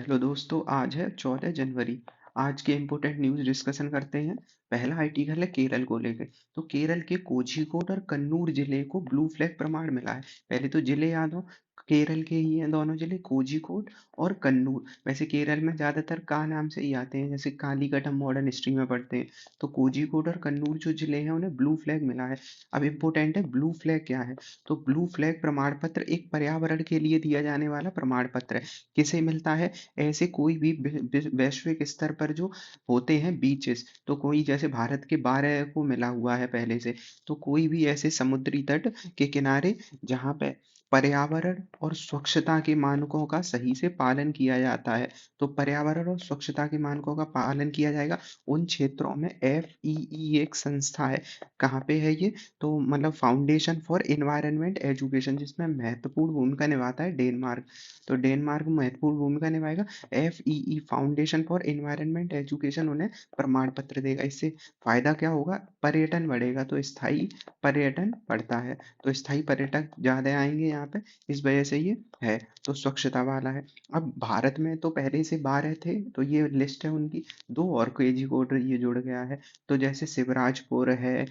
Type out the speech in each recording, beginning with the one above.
Hello दोस्तों, आज है 14 जनवरी। आज के इम्पोर्टेंट न्यूज़ डिस्कशन करते हैं। पहला आर्टिकल है केरल को लेकर। तो केरल के कोझीकोड और कन्नूर जिले को ब्लू फ्लैग प्रमाण मिला है। पहले तो जिले याद हो, केरल के ही हैं दोनों जिले, कोझीकोड और कन्नूर। वैसे केरल में ज़्यादातर का नाम से ही आते हैं, जैसे कालीकट हम मॉडर्न हिस्ट्री में पढ़ते हैं। तो कोझीकोड और कन्नूर जो जिले हैं उन्हें ब्लू फ्लैग मिला है। अब इम्पोर्टेंट है ब्लू फ्लैग क्या है। तो ब्लू फ्लैग प्रमाण पत्र एक पर्यावरण के लिए दिया जाने वाला प्रमाण पत्र है। किसे मिलता है? ऐसे कोई भी वैश्विक स्तर पर जो होते हैं बीचेस, तो कोई जैसे भारत के 12 को मिला हुआ है पहले से। तो कोई भी ऐसे समुद्री तट के किनारे जहाँ पे पर्यावरण और स्वच्छता के मानकों का सही से पालन किया जाता है, तो पर्यावरण और स्वच्छता के मानकों का पालन किया जाएगा उन क्षेत्रों में। FEE एक संस्था है। कहाँ पे है ये? तो मतलब फाउंडेशन फॉर एनवायरनमेंट एजुकेशन, जिसमें महत्वपूर्ण भूमिका निभाता है डेनमार्क। तो डेनमार्क महत्वपूर्ण भूमिका निभाएगा। FEE foundation for environment education उन्हें प्रमाण पत्र देगा। इससे फायदा क्या होगा? पर्यटन बढ़ेगा, तो स्थायी पर्यटन बढ़ता है, तो स्थायी पर्यटक ज्यादा आएंगे यहाँ पे। इस वजह से ये है। तो स्वच्छता वाला है। अब भारत में तो पहले से 12 थे, तो ये लिस्ट है उनकी। दो और केजी कोड ये जुड़ गया है। तो जैसे शिवराजपुर है।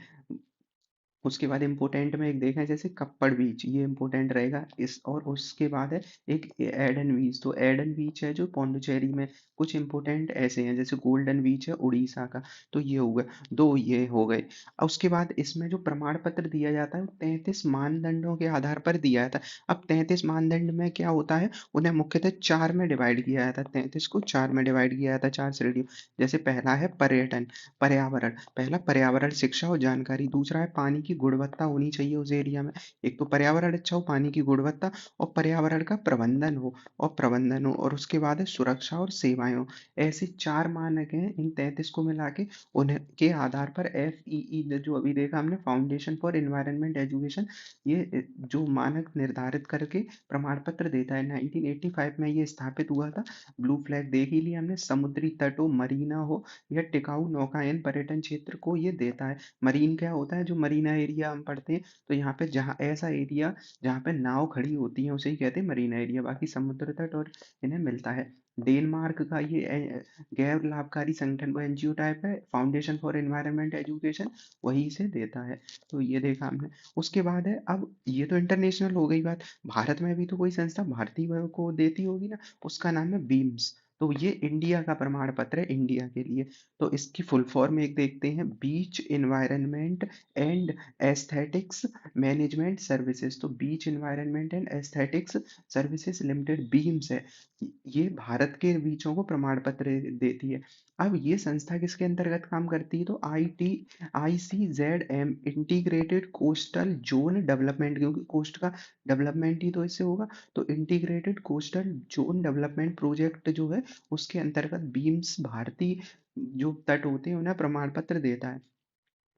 उसके बाद इम्पोर्टेंट में एक देखें, जैसे कप्पड़ बीच, ये इम्पोर्टेंट रहेगा इस। और उसके बाद है एक एडन बीच। तो एडन बीच है जो पौंडुचेरी में। कुछ इम्पोर्टेंट ऐसे हैं, जैसे गोल्डन बीच है उड़ीसा का। तो ये हो गए, दो ये हो गए। और उसके बाद इसमें जो प्रमाण पत्र दिया जाता है वो 33 मानदंडों के आधार पर दिया जाता है। अब 33 मानदंड में क्या होता है, उन्हें मुख्यतः चार में डिवाइड किया जाता है। 33 को चार में डिवाइड किया जाता है, चार श्रेणियों। जैसे पहला है पर्यटन, पर्यावरण। पहला पर्यावरण शिक्षा और जानकारी। दूसरा है पानी की गुणवत्ता होनी चाहिए उस एरिया में। एक तो पर्यावरण अच्छा हो, पानी की गुणवत्ता, और पर्यावरण का प्रबंधन हो, और उसके बाद है सुरक्षा और सेवाएं हो। ऐसे चार मानक हैं इन 33 को मिला के। उन्हें के आधार पर FEE जो अभी देखा हमने, फाउंडेशन फॉर एनवायरनमेंट एजुकेशन, ये जो मानक निर्धारित करके प्रमाण पत्र देता है। 1985 में ये स्थापित हुआ था। ब्लू फ्लैग देख ही लिया हमने। समुद्री तट हो, मरीना हो, यह टिकाऊ नौकायन पर्यटन क्षेत्र को ये देता है। मरीन क्या होता है? जो मरीना एरिया हम पढ़ते हैं, तो यहाँ पे जहाँ ऐसा एरिया जहाँ पे नाव खड़ी होती है उसे ही कहते हैं मरीना एरिया। बाकी समुद्र तट और इन्हें मिलता है। डेनमार्क का ये गैर लाभकारी संगठन को NGO टाइप है, फाउंडेशन फॉर एनवायरनमेंट एजुकेशन, वही से देता है। तो ये देखा हमने। उसके बाद है, अब ये तो इंटरनेशनल हो गई बात। भारत में भी तो कोई संस्था भारतीय को देती होगी ना, उसका नाम है बीम्स। तो ये इंडिया का प्रमाण पत्र है, इंडिया के लिए। तो इसकी फुल फॉर्म एक देखते हैं, beach environment and aesthetics management services. तो beach environment and aesthetics services limited, BEAMS है। ये भारत के बीचों को प्रमाण पत्र देती है। अब ये संस्था किसके अंतर्गत काम करती है? तो ICZM, integrated coastal zone development, क्योंकि कोस्ट का डेवलपमेंट ही तो इससे होगा। तो integrated coastal zone development project जो है, उसके अंतर्गत बीम्स भारतीय जो तट होते हैं उन्हें प्रमाण पत्र देता है।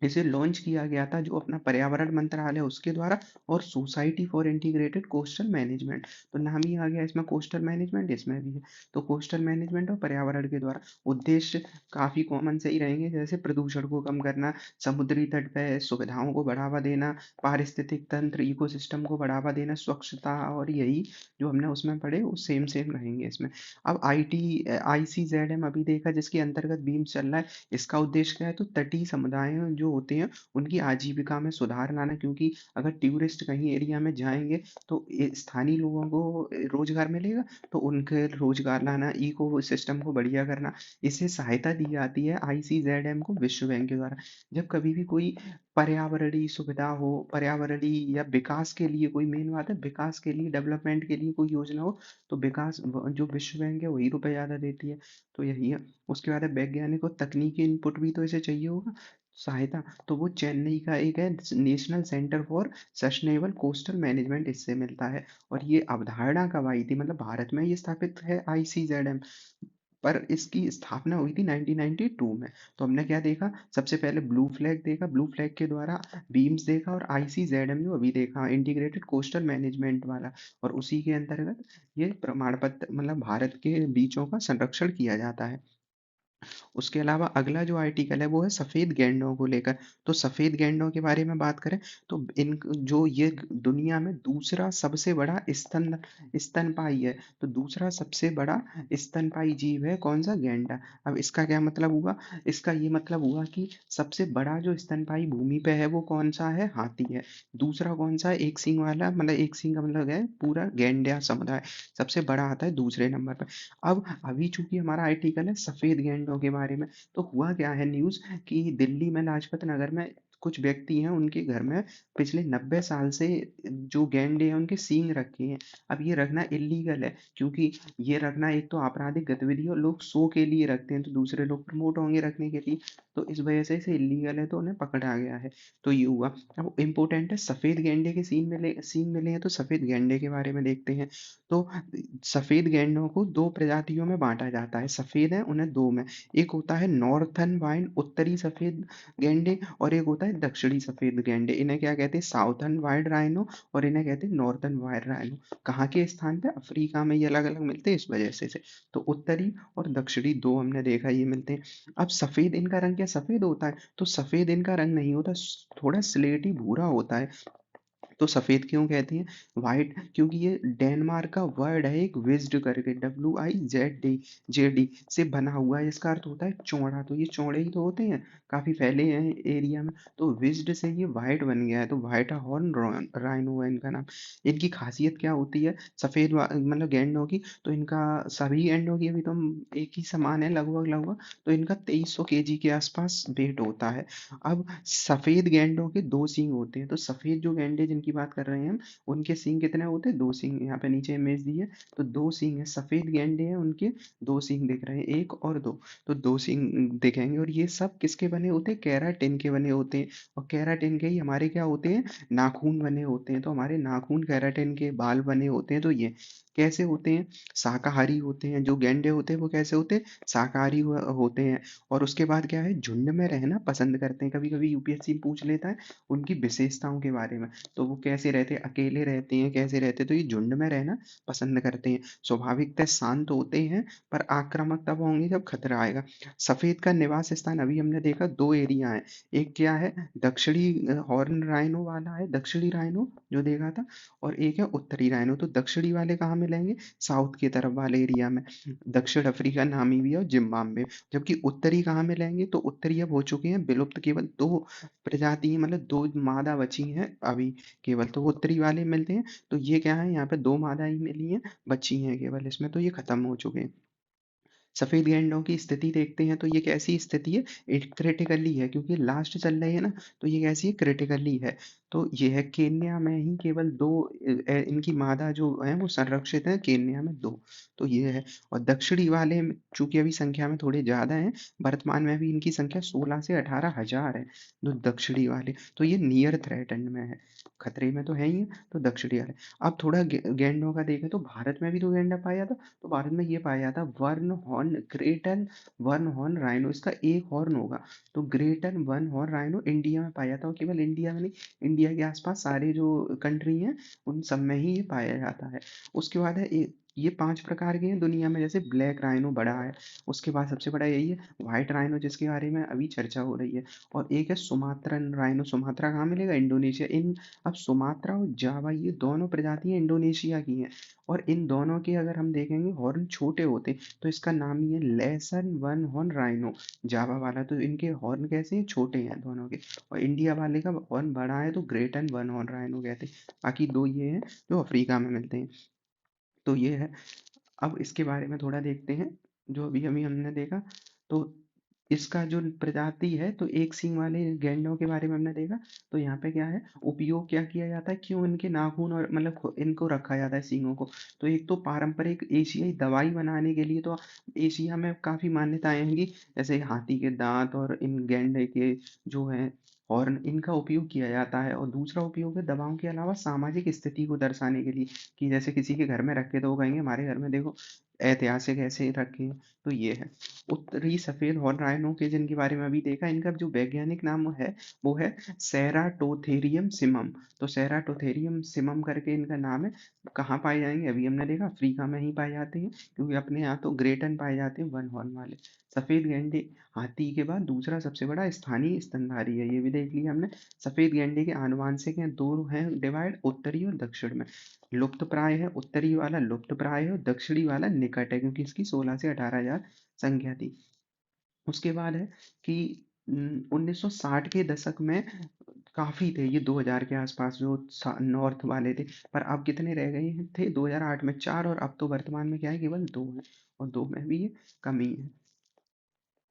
इसे लॉन्च किया गया था जो अपना पर्यावरण मंत्रालय उसके द्वारा, और society for integrated coastal management. तो नाम ही आ गया इसमें, कोस्टल मैनेजमेंट इसमें भी है। तो कोस्टल मैनेजमेंट और पर्यावरण के द्वारा उद्देश्य काफी कॉमन से ही रहेंगे, जैसे प्रदूषण को कम करना, समुद्री तट पे सुविधाओं को बढ़ावा देना, पारिस्थितिक तंत्र इकोसिस्टम को बढ़ावा देना, स्वच्छता, और यही जो हमने उसमें पढ़े वो सेम सेम रहेंगे इसमें। अब ICZM अभी देखा, जिसके अंतर्गत बीम चल रहा है। इसका उद्देश्य क्या है? तो तटीय समुदाय जो होते हैं उनकी आजीविका में सुधार लाना, क्योंकि अगर टूरिस्ट कहीं एरिया में जाएंगे तो स्थानीय लोगों को रोजगार मिलेगा। तो उनके रोजगार लाना, इको सिस्टम को बढ़िया करना, इसे सहायता दी जाती है ICZM को विश्व बैंक के द्वारा। जब कभी भी कोई पर्यावरणीय सुविधा हो, पर्यावरणीय या विकास के लिए, कोई मेन बात है विकास के लिए, डेवलपमेंट के लिए कोई योजना हो, तो विकास जो विश्व बैंक है वही रुपए ज्यादा देती है। तो यही है। उसके बाद है वैज्ञानिक और तकनीकी इनपुट भी तो इसे चाहिए होगा, सहायता। तो वो चेन्नई का एक है national centre for sustainable coastal management, इससे मिलता है। और ये अवधारणा कब आई थी, मतलब भारत में ये स्थापित है ICZM, पर इसकी स्थापना हुई थी 1992 में। तो हमने क्या देखा? सबसे पहले ब्लू फ्लैग देखा, ब्लू फ्लैग के द्वारा बीम्स देखा, और ICZM जो अभी देखा, इंटीग्रेटेड कोस्टल मैनेजमेंट वाला। और उसी के अंतर्गत ये प्रमाण पत्र, मतलब भारत के बीचों का संरक्षण किया जाता है। उसके अलावा अगला जो आर्टिकल है वो है सफ़ेद गैंडों को लेकर। तो सफ़ेद गैंडों के बारे में बात करें तो इन जो ये दुनिया में दूसरा सबसे बड़ा स्तनपायी है। तो दूसरा सबसे बड़ा स्तनपायी जीव है कौन सा? गैंडा। अब इसका क्या मतलब हुआ? इसका ये मतलब हुआ कि सबसे बड़ा जो स्तनपायी भूमि पे है वो कौन सा है? हाथी है। दूसरा कौन सा है? एक सींग वाला, मतलब एक सींग का मतलब है पूरा गैंडा समुदाय सबसे बड़ा आता है दूसरे नंबर पर। अब अभी चूंकि हमारा आर्टिकल है सफेद गैंडों के बारे में, तो हुआ क्या है न्यूज़ कि दिल्ली में लाजपत नगर में कुछ व्यक्ति हैं, उनके घर में पिछले 90 साल से जो गैंडे हैं उनके सींग रखे हैं। अब ये रखना इलीगल है, क्योंकि ये रखना एक तो आपराधिक गतिविधि है और लोग शो के लिए रखते हैं, तो दूसरे लोग प्रमोट होंगे रखने के लिए, तो इस वजह से इसे इलीगल है, तो उन्हें पकड़ा गया है। तो ये हुआ। अब इम्पोर्टेंट है सफेद गैंडे के सींग मिले हैं, तो सफेद गैंडे के बारे में देखते हैं। तो सफेद गैंडों को दो प्रजातियों में बांटा जाता है। सफेद है उन्हें दो में, एक होता है नॉर्थर्न वाइन उत्तरी सफेद गैंडे, और एक होता है दक्षिणी सफेद गैंडे। इन्हें क्या कहते हैं? साउथर्न वाइड राइनो, और इन्हें कहते हैं नॉर्थर्न वाइड राइनो। कहाँ के स्थान पे? अफ्रीका में ये अलग अलग मिलते हैं इस वजह से। तो उत्तरी और दक्षिणी दो हमने देखा ये मिलते हैं। अब सफेद इनका रंग क्या सफेद होता है? तो सफेद इनका रंग नहीं होता, थोड़ा स्लेटी भूरा होता है। तो सफेद क्यों कहते हैं? व्हाइट क्योंकि ये डेनमार्क का वर्ड है एक विज्ड करके, WIZD से बना हुआ है। इसका अर्थ होता है चौड़ा। तो ये चौड़े ही तो होते हैं, काफी फैले हैं एरिया में, तो विज्ड से ये व्हाइट बन गया है, तो व्हाइट हॉर्न राइनो है इनका नाम। इनकी खासियत क्या होती है सफेद मतलब गैंडों की? तो इनका सभी गैंडों की अभी तो हम एक ही समान है लगभग लगभग, तो इनका 2300 kg के आसपास वेट होता है। अब सफेद गैंडों के दो सींग होते हैं। तो सफेद जो गैंडे जिनकी बात कर रहे हैं हम, उनके सींग कितने होते हैं? दो सींग। यहाँ पे नीचे इमेज दी है, तो दो सींग है। सफेद गैंडे हैं उनके दो सींग दिख रहे हैं, एक और दो। तो दो सींग दिखेंगे, और ये सब किसके बने होते हैं? केराटिन के बने होते हैं। और केराटिन के ही हमारे क्या होते हैं? नाखून बने होते हैं। तो हमारे नाखून केराटिन के बाल बने होते हैं। तो ये कैसे होते हैं? शाकाहारी होते हैं। जो गैंडे होते हैं वो कैसे होते हैं? शाकाहारी होते हैं। और उसके बाद क्या है? झुंड में रहना पसंद करते हैं। कभी कभी यूपीएससी पूछ लेता है उनकी विशेषताओं के बारे में, तो वो कैसे रहते हैं? अकेले रहते हैं, कैसे रहते हैं? तो ये झुंड में रहना पसंद करते हैं। स्वाभाविकतः शांत होते हैं, पर आक्रामक तब होंगे जब खतरा आएगा। सफेद का निवास स्थान अभी हमने देखा दो एरिया है। एक क्या है? दक्षिणी हॉर्न राइनो वाला है, दक्षिणी राइनो जो देखा था, और एक है उत्तरी राइनो। तो दक्षिणी वाले कहाँ मिलेंगे? साउथ की तरफ वाले एरिया में, दक्षिण अफ्रीका, नामीबिया और जिम्बाब्वे। जबकि उत्तरी कहाँ मिलेंगे? तो उत्तरी अब हो चुके हैं विलुप्त, केवल दो प्रजाति हैं, मतलब दो मादा बची हैं अभी केवल, तो वो उत्तरी वाले मिलते हैं। तो ये क्या है? यहाँ पे दो मादा ही मिली हैं, बची हैं केवल इसमें, तो ये खत्म हो चुके हैं। सफेद गैंडों की स्थिति देखते हैं, तो ये कैसी स्थिति है? एक क्रिटिकली है, क्योंकि लास्ट चल रही है ना, तो ये कैसी है? क्रिटिकली है। तो ये है केन्या में ही केवल दो इनकी मादा जो है वो संरक्षित है, केन्या में दो। तो ये है। और दक्षिणी वाले चूंकि अभी संख्या में थोड़े ज्यादा हैं, वर्तमान में भी इनकी संख्या 16 से 18 हजार है, जो दक्षिणी वाले। तो ये नियर थ्रेटन में है, खतरे में तो है ही है। तो दक्षिणी वाले। अब थोड़ा गैंडों का देखें, तो भारत में भी तो गैंडा पाया जाता। तो भारत में ये पाया जाता one horn greater one horn rhino, इसका एक हॉर्न होगा। तो greater one horn rhino India में पाया जाता है, और केवल इंडिया में नहीं, इंडिया के आसपास सारे जो कंट्री हैं उन सब में ही ये पाया जाता है। उसके बाद है ये 5 प्रकार के हैं दुनिया में। जैसे ब्लैक राइनो बड़ा है, उसके बाद सबसे बड़ा यही है। व्हाइट राइनो जिसके बारे में अभी चर्चा हो रही है, और एक है सुमात्रन राइनो। सुमात्रा कहाँ मिलेगा? इंडोनेशिया। इन अब सुमात्रा और जावा ये दोनों प्रजातियां इंडोनेशिया की हैं, और इन दोनों के अगर हम देखेंगे हॉर्न छोटे होते, तो इसका नाम ही है लेसन वन हॉर्न राइनो, जावा वाला। तो इनके हॉर्न कैसे हैं? छोटे हैं दोनों के। और इंडिया वाले का हॉर्न बड़ा है, तो great and one horn rhino कहते हैं। बाकी दो ये हैं जो अफ्रीका में मिलते हैं। तो ये है। अब इसके बारे में थोड़ा देखते हैं, जो अभी अभी हमने देखा। तो इसका जो प्रजाति है, तो एक सींग वाले गैंडों के बारे में हमने देखा। तो यहाँ पे क्या है? उपयोग क्या किया जाता है? क्यों इनके नाखून और मतलब इनको रखा जाता है सींगों को? तो एक तो पारंपरिक एशियाई दवाई बनाने के लिए, तो एशिया में काफी मान्यताएं हैं कि जैसे हाथी के दांत और इन गैंडे के जो है हॉर्न, इनका उपयोग किया जाता है। और दूसरा उपयोग है दवाओं के अलावा सामाजिक स्थिति को दर्शाने के लिए, कि जैसे किसी के घर में रखे तो वो कहेंगे हमारे घर में देखो ऐतिहासिक ऐसे रखे हैं। तो ये है। उत्तरी सफेद हॉर्न राइनो के जिनके बारे में अभी देखा, इनका जो वैज्ञानिक नाम है वो है सेराटोथेरियम सिमम। तो सेराटोथेरियम सिमम करके इनका नाम है। कहाँ पाए जाएंगे? अभी हमने देखा अफ्रीका में ही पाए जाते हैं, क्योंकि अपने यहाँ तो ग्रेटन पाए जाते हैं वन हॉर्न वाले। सफेद गैंडे हाथी के बाद दूसरा सबसे बड़ा स्थानीय स्तनधारी है, ये भी देख लिया हमने। सफेद गैंडे के आनुवांशिक हैं, दो हैं डिवाइड, उत्तरी और दक्षिण में। लुप्त प्राय है, उत्तरी वाला लुप्त प्राय है और दक्षिणी वाला निकट है, क्योंकि इसकी 16 से 18 हजार संख्या थी। उसके बाद है कि 1960 के दशक में काफी थे ये, 2000 के आसपास जो नॉर्थ वाले थे। पर अब कितने रह गए हैं, थे 2008 में 4, और अब तो वर्तमान में क्या है, केवल 2 हैं। और 2 में भी ये कमी है।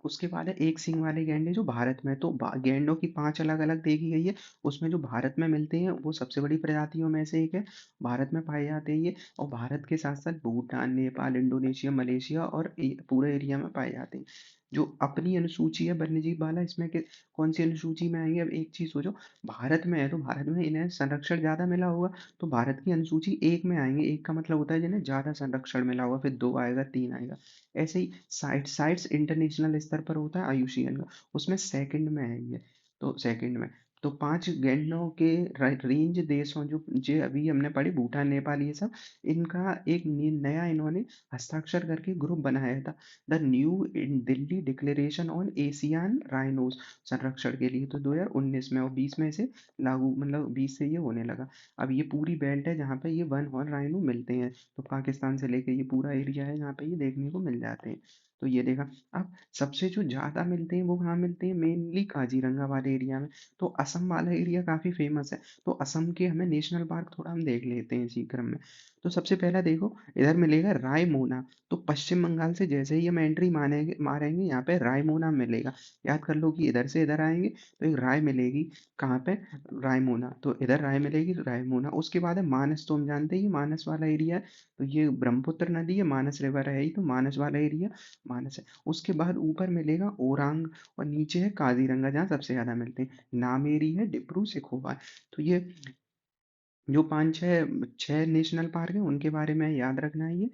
उसके बाद है एक सींग वाले गैंडे जो भारत में, तो गैंडों की 5 अलग अलग देखी गई है। उसमें जो भारत में मिलते हैं वो सबसे बड़ी प्रजातियों में से एक है, भारत में पाए जाते हैं ये। और भारत के साथ साथ भूटान, नेपाल, इंडोनेशिया, मलेशिया और पूरे एरिया में पाए जाते हैं। जो अपनी अनुसूची है वन्यजीव वाला, इसमें कौन सी अनुसूची में आएंगे, अब एक चीज सोचो, भारत में है तो भारत में इन्हें संरक्षण ज्यादा मिला होगा, तो भारत की अनुसूची 1 में आएंगे। 1 का मतलब होता है जिन्हें ज्यादा संरक्षण मिला होगा, फिर 2 आएगा, 3 आएगा। ऐसे ही साइट्स इंटरनेशनल स्तर पर होता है आईयूसीएन का, उसमें सेकंड में है ये। तो सेकंड में, तो 5 गैंडों के रेंज देशों जो अभी हमने पढ़ी, भूटान, नेपाल, ये सब, इनका एक नया इन्होंने हस्ताक्षर करके ग्रुप बनाया था, the new Delhi declaration on Asian rhinos, संरक्षण के लिए। तो 2019 में और 20 में से लागू, मतलब 20 से ये होने लगा। अब ये पूरी बेल्ट है जहाँ पे ये वन हॉर्न राइनो मिलते हैं, तो पाकिस्तान से लेके ये पूरा एरिया है जहाँ पे ये देखने को मिल जाते हैं। तो ये देखा। अब सबसे जो ज्यादा मिलते हैं वो कहाँ मिलते हैं, मेनली काजीरंगा वाले एरिया में। तो असम वाला एरिया काफी फेमस है, तो असम के हमें नेशनल पार्क थोड़ा हम देख लेते हैं इसी क्रम में। तो सबसे पहला देखो, इधर मिलेगा रायमोना। तो पश्चिम बंगाल से जैसे ही हम एंट्री मारेंगे यहाँ पे रायमोना मिलेगा। याद कर लो कि इधर से इधर आएंगे तो एक राय मिलेगी, कहाँ पे, रायमोना। तो इधर राय मिलेगी, रायमोना। उसके बाद है मानस, तो हम जानते हैं ये मानस वाला एरिया है, तो ये ब्रह्मपुत्र नदी है, मानस रिवर है ही, तो मानस वाला एरिया मानस है। उसके बाद ऊपर मिलेगा ओरांग, और नीचे है काजीरंगा जहाँ सबसे ज्यादा मिलते हैं। नामेरी है, डिब्रू सैखोवा। तो ये जो पांच छह छह नेशनल पार्क है उनके बारे में याद रखना है ये,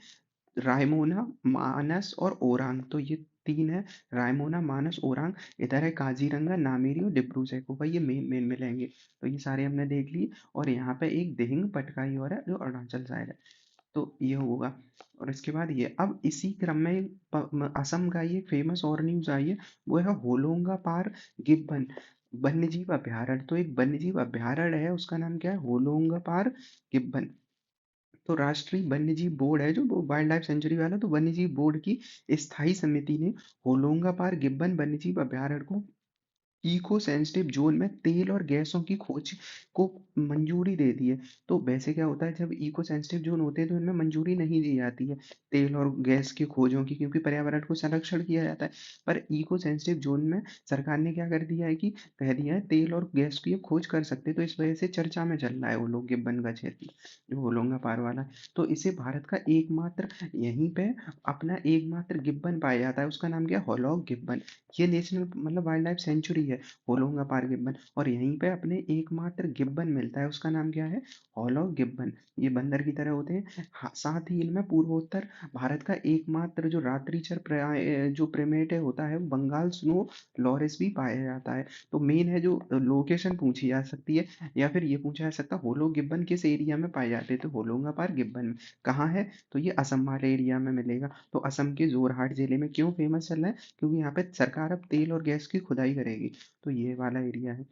रायमोना, मानस और ओरांग, तो ये 3 है। रायमोना, मानस, ओरांग। इधर है काजीरंगा, नामेरी और डिब्रू सैखोवा, ये मेन मेन मिलेंगे। तो ये सारे हमने देख लिए। और यहाँ पे एक दिहिंग पटकाई और है जो अरुणाचल साइड है। तो ये होगा। और इसके बाद ये, अब इसी क्रम में असम का ये फेमस और न्यूज आई है, वो है होलोंगा पार गिब्बन वन्यजीव अभयारण्य। तो एक वन्यजीव अभयारण्य है, उसका नाम क्या है, होलोंगा पार गिब्बन। तो राष्ट्रीय वन्यजीव बोर्ड है जो वाइल्ड लाइफ सेंचुरी वाला, तो वन्यजीव बोर्ड की स्थायी समिति ने होलोंगा पार गिब्बन वन्यजीव अभयारण्य को इको सेंसिटिव जोन में तेल और गैसों की खोज को मंजूरी दे दी है। तो वैसे क्या होता है, जब इको सेंसिटिव जोन होते हैं तो इनमें मंजूरी नहीं दी जाती है तेल और गैस की खोजों की, क्योंकि पर्यावरण को संरक्षण किया जाता है। पर इको सेंसिटिव जोन में सरकार ने क्या कर दिया है कि कह दिया है तेल और गैस की ये खोज कर सकते हैं, तो इस वजह से चर्चा में चल रहा है वो लोग गिब्बन का क्षेत्र, जो होलोंगा पार वाला है। तो इसे भारत का एकमात्र, यहीं पे अपना एकमात्र गिब्बन पाया जाता है, उसका नाम क्या है, होलॉग गिब्बन। ये नेशनल मतलब वाइल्ड लाइफ सेंचुरी है, होलोंगा पार गिब्बन। और यहीं पे अपने एकमात्र गिब्बन मिलता है, उसका नाम क्या है, हॉलॉग गिब्बन। ये बंदर की तरह होते हैं। साथ ही इनमें पूर्वोत्तर भारत का एकमात्र जो रात्रिचर जो प्रिमेट होता है, वो बंगाल स्नो लॉरेस भी पाया जाता है। तो मेन है जो लोकेशन पूछी जा सकती है, या फिर ये पूछा जा सकता है होलो गिब्बन किस एरिया में पाए जाते हैं, तो होलोंगा पार गिब्बन में कहाँ है, तो ये असम वाले एरिया में मिलेगा। तो असम के जोरहाट जिले में क्यों फेमस चल रहा है, क्योंकि यहाँ पे सरकार अब तेल और गैस की खुदाई करेगी। तो ये वाला एरिया है,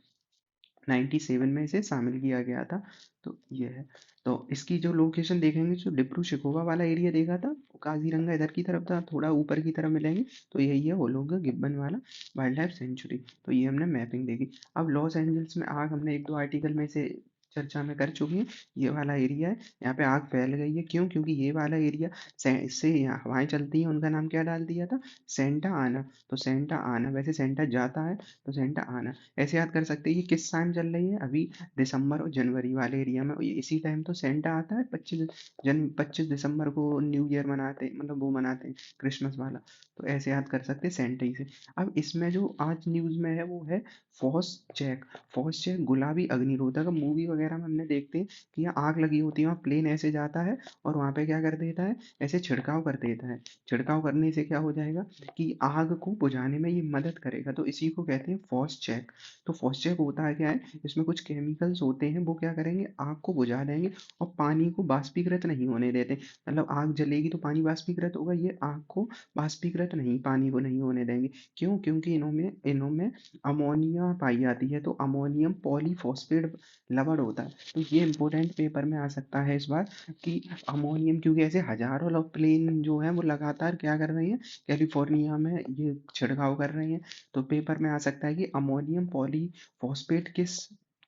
97 में इसे शामिल किया गया था। तो ये है। तो इसकी जो लोकेशन देखेंगे, जो डिब्रू शिकोवा वाला एरिया देखा था, काजीरंगा इधर की तरफ था, थोड़ा ऊपर की तरफ मिलेंगे। तो यही है होलोंगा गिब्बन वाला वाइल्ड लाइफ सेंचुरी। तो ये हमने मैपिंग देखी। अब लॉस एंजल्स में आग, हमने एक दो आर्टिकल में से चर्चा में कर चुके हैं। ये वाला एरिया है, यहाँ पे आग फैल गई है, क्यों, क्योंकि ये वाला एरिया से यहाँ हवाएं चलती हैं, उनका नाम क्या डाल दिया था, सेंटा आना। तो सेंटा आना, वैसे सेंटा जाता है, तो सेंटा आना ऐसे याद कर सकते हैं। ये किस टाइम चल रही है, अभी दिसंबर और जनवरी वाले एरिया में, इसी टाइम तो सेंटा आता है, 25 दिसंबर को न्यू ईयर मनाते हैं, मतलब वो मनाते हैं क्रिसमस वाला। तो ऐसे याद कर सकते हैं सेंटा ही से। अब इसमें जो आज न्यूज में है वो है फॉस चेक। फॉस चेक गुलाबी अग्निरोधक, मूवी वगैरह वगैरह में हमने देखते हैं कि यहाँ आग लगी होती है, वहाँ प्लेन ऐसे जाता है और वहाँ पे क्या कर देता है, ऐसे छिड़काव कर देता है। छिड़काव करने से क्या हो जाएगा कि आग को बुझाने में ये मदद करेगा, तो इसी को कहते हैं फॉस चेक। तो फॉस चेक होता है क्या है, इसमें कुछ केमिकल्स होते हैं, वो क्या करेंगे, आग को बुझा देंगे और पानी को बाष्पीकृत नहीं होने देते। मतलब आग जलेगी तो पानी बाष्पीकृत होगा, ये आग को बाष्पीकृत नहीं, पानी को नहीं होने देंगे। क्यों? क्योंकि इनों में अमोनिया पाई जाती है, तो अमोनियम पॉलीफॉस्फेट लवण होता है। तो ये इंपॉर्टेंट पेपर में आ सकता है इस बार कि अमोनियम, क्योंकि ऐसे हजारों लोग प्लेन जो है वो लगातार क्या कर रहे हैं, कैलिफोर्निया में ये छिड़काव कर रहे हैं। तो पेपर में आ सकता है कि अमोनियम पॉलीफॉस्फेट किस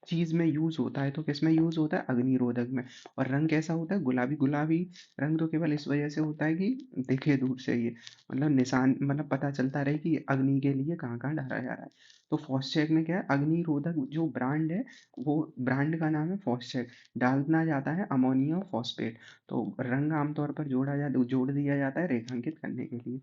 चीज में यूज होता है, तो किसमें यूज होता है, अग्निरोधक में। और रंग कैसा होता है, गुलाबी गुलाबी रंग, तो केवल इस वजह से होता है कि दिखे दूर से ये, मतलब निशान, मतलब पता चलता रहे कि अग्नि के लिए कहाँ कहाँ डाला जा रहा है। तो फॉस्चेक में क्या है, अग्निरोधक जो ब्रांड है, वो ब्रांड का नाम है फॉस्चेक। डालना जाता है अमोनियम फॉस्फेट। तो रंग आमतौर पर जोड़ दिया जाता है रेखांकित करने के लिए।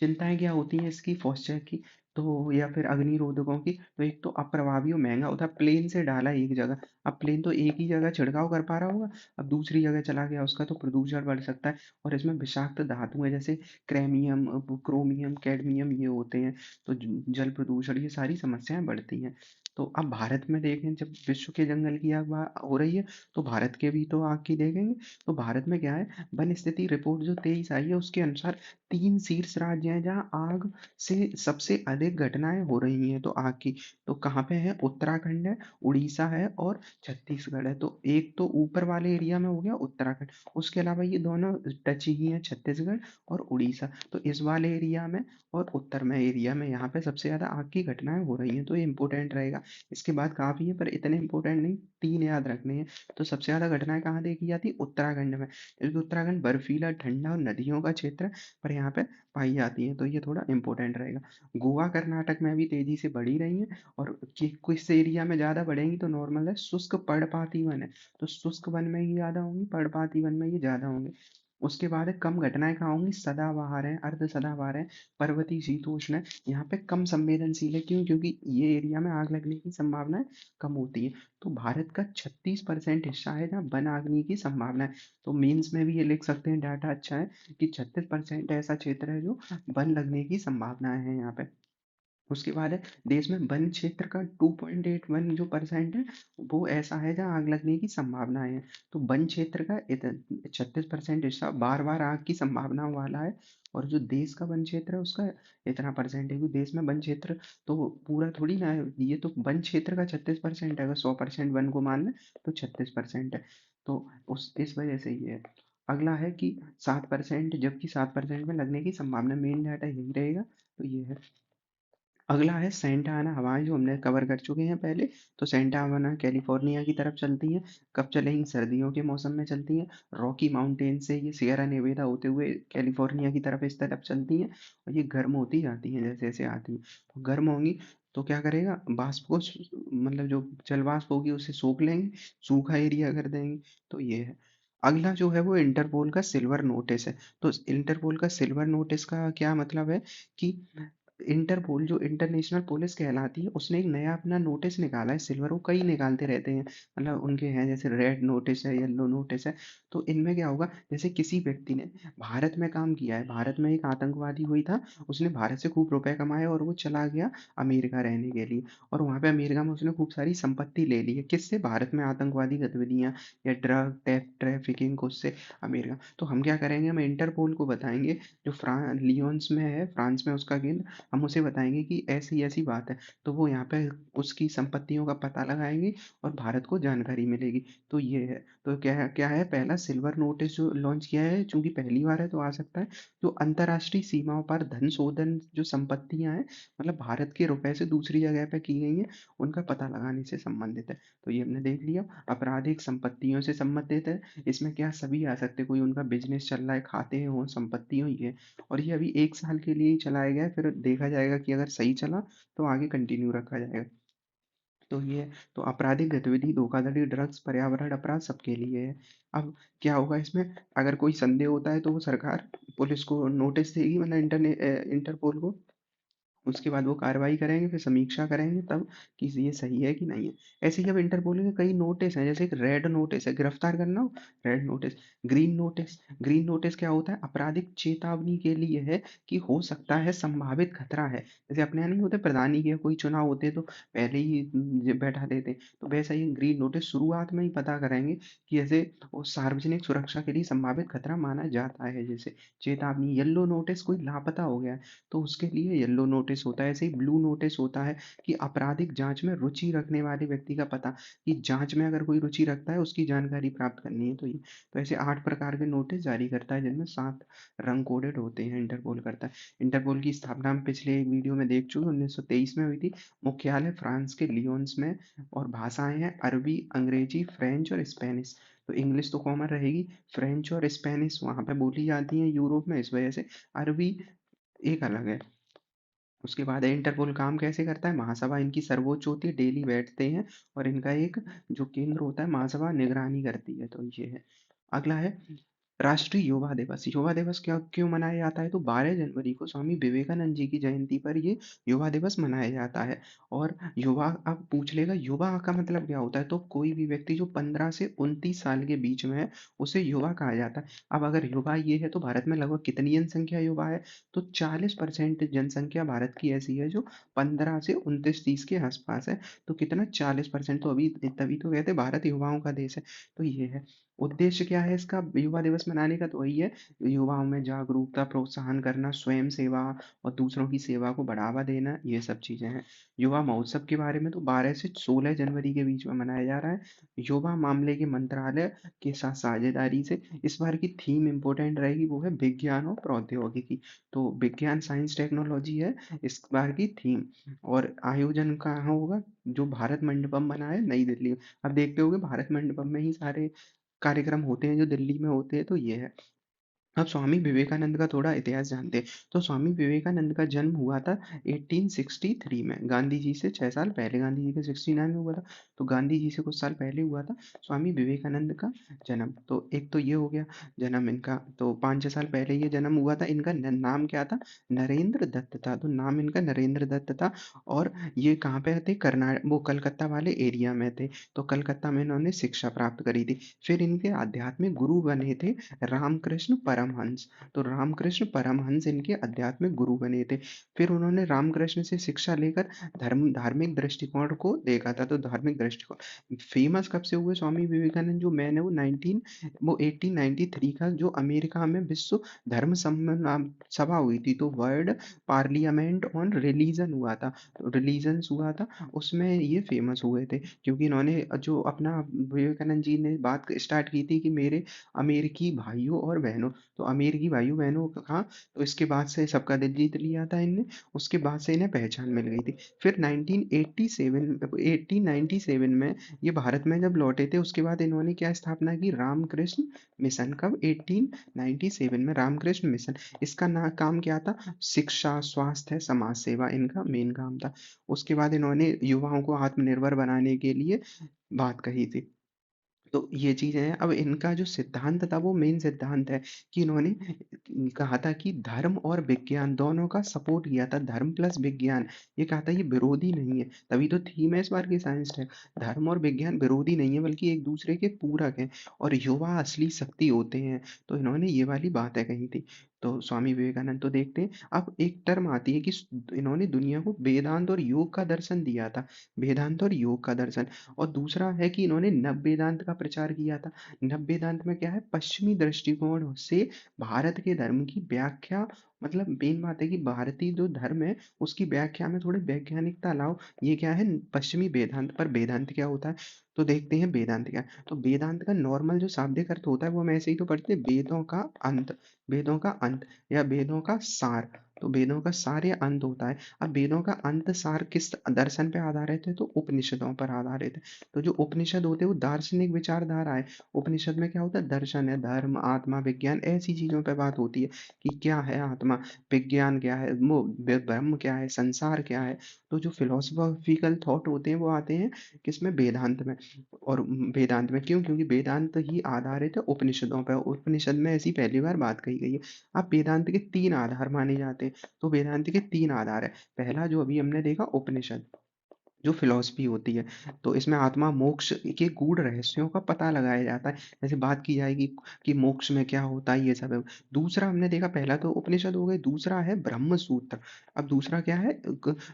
चिंताएँ क्या होती हैं इसकी फॉस्चर की, तो या फिर अग्निरोधकों की, तो एक तो अप्रभावी और महंगा होता है, प्लेन से डाला एक जगह। अब प्लेन तो एक ही जगह छिड़काव कर पा रहा होगा, अब दूसरी जगह चला गया उसका, तो प्रदूषण बढ़ सकता है। और इसमें विषाक्त धातु है, जैसे क्रेमियम, क्रोमियम, कैडमियम, ये होते हैं। तो जल प्रदूषण, ये सारी समस्याएं बढ़ती हैं। तो अब भारत में देखें, जब विश्व के जंगल की आग हो रही है, तो भारत के भी तो आग की देखेंगे। तो भारत में क्या है, वन स्थिति रिपोर्ट जो 23 आई है, उसके अनुसार 3 शीर्ष राज्य हैं जहाँ आग से सबसे अधिक घटनाएँ हो रही हैं, तो आग की। तो कहाँ पे है, उत्तराखंड है, उड़ीसा है और छत्तीसगढ़ है। तो एक तो ऊपर वाले एरिया में हो गया उत्तराखंड, उसके अलावा ये दोनों टच ही हैं, छत्तीसगढ़ और उड़ीसा। तो इस वाले एरिया में और उत्तर में एरिया में यहाँ पे सबसे ज़्यादा आग की घटनाएँ हो रही हैं, तो ये इम्पोर्टेंट रहेगा। इसके बाद काफ़ी है, पर इतने इम्पोर्टेंट नहीं, 3 याद रखने हैं। तो सबसे ज़्यादा घटनाएँ कहाँ देखी जाती है, उत्तराखंड में, क्योंकि उत्तराखंड बर्फीला, ठंडा और नदियों का क्षेत्र है, पर यहाँ पे पाई जाती हैं, तो ये थोड़ा इम्पोर्टेंट रहेगा। गोवा, कर्नाटक में भी तेज़ी से बढ़ ही रही हैं, और किस एरिया में ज़्यादा बढ़ेंगी, तो नॉर्मल है, शुष्क पर्णपाती वन है, तो शुष्क वन में ही ज़्यादा होंगी, पर्णपाती वन में ये ज़्यादा होंगे। उसके बाद है, कम घटनाएँ कहाँ होंगी, सदाबहार हैं, अर्ध सदाबहार हैं, पर्वतीय शीतोष्ण है, यहाँ पे कम संवेदनशील है। क्यों? क्योंकि ये एरिया में आग लगने की संभावनाएं कम होती है। तो भारत का 36% हिस्सा है जहाँ वन अग्नि की संभावना है। तो मेंस में भी ये लिख सकते हैं, डाटा अच्छा है कि 36% ऐसा क्षेत्र है जो वन लगने की संभावनाएं हैं यहाँ पे। उसके बाद है, देश में वन क्षेत्र का 2.81 जो परसेंट है, वो ऐसा है जहाँ आग लगने की संभावनाएं हैं। तो वन क्षेत्र का 36% हिस्सा बार बार आग की संभावनाओं वाला है। और जो देश का वन क्षेत्र है उसका इतना परसेंट है, क्योंकि देश में वन क्षेत्र तो पूरा थोड़ी ना है, ये तो वन क्षेत्र का 36% है, अगर 100% वन को मान लें तो 36% है। तो उस इस वजह से ये है। अगला है कि 7%, जबकि 7% में लगने की संभावना, मेन डाटा यही रहेगा। तो ये है। अगला है सेंटा आना हवाएं, जो हमने कवर कर चुके हैं पहले। तो सेंटा आना कैलिफोर्निया की तरफ चलती हैं। कब चलेंगी, सर्दियों के मौसम में चलती हैं। रॉकी माउंटेन से ये सियरा नेवेदा होते हुए कैलिफोर्निया की तरफ इस तरफ चलती हैं, और ये गर्म होती जाती हैं जैसे जैसे आती हैं। तो गर्म होंगी तो क्या करेगा, वाष्प को मतलब जो जल वाष्प होगी उसे सोख लेंगे, सूखा एरिया कर देंगे। तो ये है। अगला जो है वो इंटरपोल का सिल्वर नोटिस है। तो इंटरपोल का सिल्वर नोटिस का क्या मतलब है कि इंटरपोल जो इंटरनेशनल पुलिस कहलाती है, उसने एक नया अपना नोटिस निकाला है सिल्वर, वो कई निकालते रहते हैं, मतलब उनके हैं, जैसे रेड नोटिस है, येलो नोटिस है। तो इनमें क्या होगा, जैसे किसी व्यक्ति ने भारत में काम किया है, भारत में एक आतंकवादी हुई था, उसने भारत से खूब रुपए कमाए और वो चला गया अमेरिका रहने के लिए, और वहाँ पे अमेरिका में उसने खूब सारी संपत्ति ले ली है, किससे, भारत में आतंकवादी गतिविधियाँ या ड्रग ट्रैफिकिंग, उससे अमेरिका। तो हम क्या करेंगे, हम इंटरपोल को बताएंगे, जो लियोन्स में है, फ्रांस में उसका केंद्र, हम उसे बताएंगे कि ऐसी ऐसी बात है। तो वो यहाँ पे उसकी संपत्तियों का पता लगाएंगे और भारत को जानकारी मिलेगी। तो ये है। तो क्या है, पहला सिल्वर नोटिस जो लॉन्च किया है, चूंकि पहली बार है तो आ सकता है, जो अंतर्राष्ट्रीय सीमाओं पर धन शोधन जो संपत्तियां हैं, मतलब भारत के रुपए से दूसरी जगह पे की गई हैं, उनका पता लगाने से संबंधित है। तो ये हमने देख लिया। आपराधिक संपत्तियों से संबंधित है, इसमें क्या सभी आ सकते हैं, कोई उनका बिजनेस चल रहा है, खाते हो, संपत्ति हो, ये। और ये अभी 1 साल के लिए ही चलाया गया है, फिर देखा जाएगा कि अगर सही चला तो आगे कंटिन्यू रखा जाएगा। तो ये है। तो आपराधिक गतिविधि, धोखाधड़ी, ड्रग्स, पर्यावरण अपराध सबके लिए है। अब क्या होगा इसमें, अगर कोई संदेह होता है तो वो सरकार पुलिस को नोटिस देगी, मतलब इंटरपोल को, उसके बाद वो कार्रवाई करेंगे, फिर समीक्षा करेंगे तब कि ये सही है कि नहीं है। ऐसे ही अब इंटरपोल के कई नोटिस हैं, जैसे एक रेड नोटिस है, गिरफ्तार करना हो, red notice. Green notice, green notice क्या होता है? आपराधिक चेतावनी के लिए है कि हो सकता है संभावित खतरा है। जैसे अपने यहाँ नहीं होते प्रधानी के कोई चुनाव होते हैं तो पहले ही बैठा देते हैं, तो वैसा ही ग्रीन नोटिस शुरुआत में ही पता करेंगे कि ऐसे वो सार्वजनिक सुरक्षा के लिए संभावित खतरा माना जाता है। जैसे चेतावनी, येलो नोटिस, कोई लापता हो गया है तो उसके लिए येलो नोटिस होता है। ऐसे ही ब्लू नोटिस होता है कि आपराधिक जांच में रुचि रखने वाले व्यक्ति का पता, कि जांच में अगर कोई रुचि रखता है उसकी जानकारी प्राप्त करनी है। तो ऐसे 8 प्रकार के नोटिस जारी करता है, जिनमें 7 रंग कोडेड होते हैं, इंटरपोल करता है। इंटरपोल की स्थापना हम पिछले एक वीडियो में देख चुके, 1923 में हुई थी। मुख्यालय फ्रांस के लियोन्स में, और भाषाएं हैं अरबी, अंग्रेजी, फ्रेंच और स्पेनिश। तो इंग्लिश तो कॉमन रहेगी, फ्रेंच और स्पेनिश वहाँ पे बोली जाती हैं यूरोप में, इस वजह से अरबी एक अलग है। उसके बाद है इंटरपोल काम कैसे करता है? महासभा इनकी सर्वोच्च होती है, डेली बैठते हैं, और इनका एक जो केंद्र होता है, महासभा निगरानी करती है। तो ये है। अगला है राष्ट्रीय युवा दिवस। युवा दिवस क्या क्यों मनाया जाता है? तो 12 जनवरी को स्वामी विवेकानंद जी की जयंती पर ये युवा दिवस मनाया जाता है। और युवा, अब पूछ लेगा युवा का मतलब क्या होता है, तो कोई भी व्यक्ति जो 15 से 29 साल के बीच में है उसे युवा कहा जाता है। अब अगर युवा ये है तो भारत में लगभग कितनी जनसंख्या युवा है? तो 40% जनसंख्या भारत की ऐसी है जो 15 से 29-30 के आसपास है। तो कितना? 40%। तो अभी तभी तो कहते हैं भारत युवाओं का देश है। तो ये है। उद्देश्य क्या है इसका युवा दिवस मनाने का? तो वही है, युवाओं में जागरूकता, प्रोत्साहन करना, स्वयं सेवा और दूसरों की सेवा को बढ़ावा देना, ये सब चीजें हैं। युवा महोत्सव के बारे में तो 12 से 16 जनवरी के बीच में मनाया जा रहा है, युवा मामले के मंत्रालय के साथ साझेदारी से। इस बार की थीम इंपॉर्टेंट रहेगी, वो है विज्ञान और प्रौद्योगिकी। तो विज्ञान, साइंस, टेक्नोलॉजी है इस बार की थीम। और आयोजन कहाँ होगा? जो भारत मंडपम बना है नई दिल्ली में। अब देखते होगे भारत मंडपम में ही सारे कार्यक्रम होते हैं जो दिल्ली में होते हैं। तो ये है। अब स्वामी विवेकानंद का थोड़ा इतिहास जानते हैं। तो स्वामी विवेकानंद का जन्म हुआ था 1863 में, गांधी जी से 6 साल पहले। गांधी जी का 69 में हुआ था, तो गांधी जी से कुछ साल पहले हुआ था स्वामी विवेकानंद का जन्म। तो एक तो ये हो गया जन्म इनका, तो 5-6 साल पहले ये जन्म हुआ था। इनका नाम क्या था? नरेंद्र दत्त था। तो नाम इनका नरेंद्र दत्त था। और ये कहाँ पे थे? कर्नाटक, वो कलकत्ता वाले एरिया में थे। तो कलकत्ता में इन्होंने शिक्षा प्राप्त करी थी। फिर इनके आध्यात्मिक गुरु बने थे रामकृष्ण परमहंस। तो रामकृष्ण परमहंस इनके आध्यात्मिक गुरु बने थे। फिर उन्होंने रामकृष्ण से शिक्षा लेकर धार्मिक दृष्टिकोण को देखा था। तो धार्मिक दृष्टिकोण फेमस कब से हुए स्वामी विवेकानंद? जो मैंने वो 1893 का जो अमेरिका में विश्व धर्म सभा हुई थी, तो वर्ल्ड पार्लियामेंट ऑन रिलीजन हुआ था, रिलीजन्स हुआ था, उसमें ये फेमस हुए थे। क्योंकि इन्होंने जो अपना विवेकानंद जी ने बात स्टार्ट की थी कि मेरे अमेरिकी भाइयों और बहनों, तो अमेरिकी भाइयों बहनों कहा, तो इसके बाद से सबका दिल जीत लिया था इनने। उसके बाद से इन्हें पहचान मिल गई थी। फिर 1897 में ये भारत में जब लौटे थे, उसके बाद इन्होंने क्या स्थापना की? रामकृष्ण मिशन। कब? 1897 में रामकृष्ण मिशन। इसका ना काम क्या था? शिक्षा, स्वास्थ्य, समाज सेवा इनका मेन काम था। उसके बाद इन्होंने युवाओं को आत्मनिर्भर बनाने के लिए बात कही थी। तो ये चीज़ें हैं। अब इनका जो सिद्धांत था वो मेन सिद्धांत है कि इन्होंने कहा था कि धर्म और विज्ञान दोनों का सपोर्ट किया था। धर्म प्लस विज्ञान, ये कहा था ये विरोधी नहीं है। तभी तो थीम है इस बार की साइंस टेक। धर्म और विज्ञान विरोधी नहीं है बल्कि एक दूसरे के पूरक हैं, और युवा असली शक्ति होते हैं। तो इन्होंने ये वाली बातें कही थी। तो स्वामी विवेकानंद, तो देखते हैं अब एक टर्म आती है कि इन्होंने दुनिया को वेदांत और योग का दर्शन दिया था। वेदांत और योग का दर्शन। और दूसरा है कि इन्होंने नववेदांत का प्रचार किया था। नववेदांत में क्या है? पश्चिमी दृष्टिकोण से भारत के धर्म की व्याख्या, मतलब मेन बात है कि भारतीय जो धर्म है उसकी व्याख्या में थोड़ी वैज्ञानिकता लाओ। ये क्या है? पश्चिमी वेदांत। पर वेदांत क्या होता है? तो देखते हैं वेदांत क्या है। तो वेदांत का नॉर्मल जो शाब्दिक अर्थ होता है वो हम ऐसे ही तो पढ़ते हैं, वेदों का अंत। वेदों का अंत या वेदों का सार। तो वेदों का सार या अंत होता है। अब वेदों का अंत सार किस दर्शन पे आधारित है? तो उपनिषदों पर आधारित है। तो जो उपनिषद होते हैं वो दार्शनिक विचारधारा है। उपनिषद में क्या होता है? दर्शन है, धर्म, आत्मा, विज्ञान, ऐसी चीजों पे बात होती है कि क्या है आत्मा, विज्ञान क्या है, वो ब्रह्म क्या है, संसार क्या है। तो जो फिलोसफिकल थॉट होते हैं वो आते हैं किसमें? वेदांत में। और वेदांत में क्यों? क्योंकि वेदांत ही आधारित है उपनिषदों पर। उपनिषद में ऐसी पहली बार बात कही गई है। अब वेदांत के 3 आधार माने जाते हैं। हैं। तो वेदांत के 3 आधार हैं। पहला जो अभी हमने देखा उपनिषद, जो फिलॉसफी होती है, तो इसमें आत्मा मोक्ष के गूढ़ रहस्यों का पता लगाया जाता है। जैसे बात की जाएगी कि मोक्ष में क्या होता है, ये सब है। दूसरा हमने देखा, पहला तो उपनिषद हो गए, दूसरा है ब्रह्म सूत्र। अब दूसरा क्या है,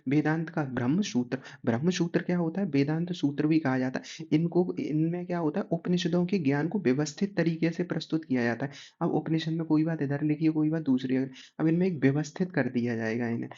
वेदांत का ब्रह्म सूत्र। ब्रह्म सूत्र क्या होता है, वेदांत सूत्र भी कहा जाता है इनको। इनमें क्या होता है, उपनिषदों के ज्ञान को व्यवस्थित तरीके से प्रस्तुत किया जाता है। अब उपनिषद में कोई बात इधर लिखी है, कोई बात दूसरी है, अब इनमें एक व्यवस्थित कर दिया जाएगा इन्हें।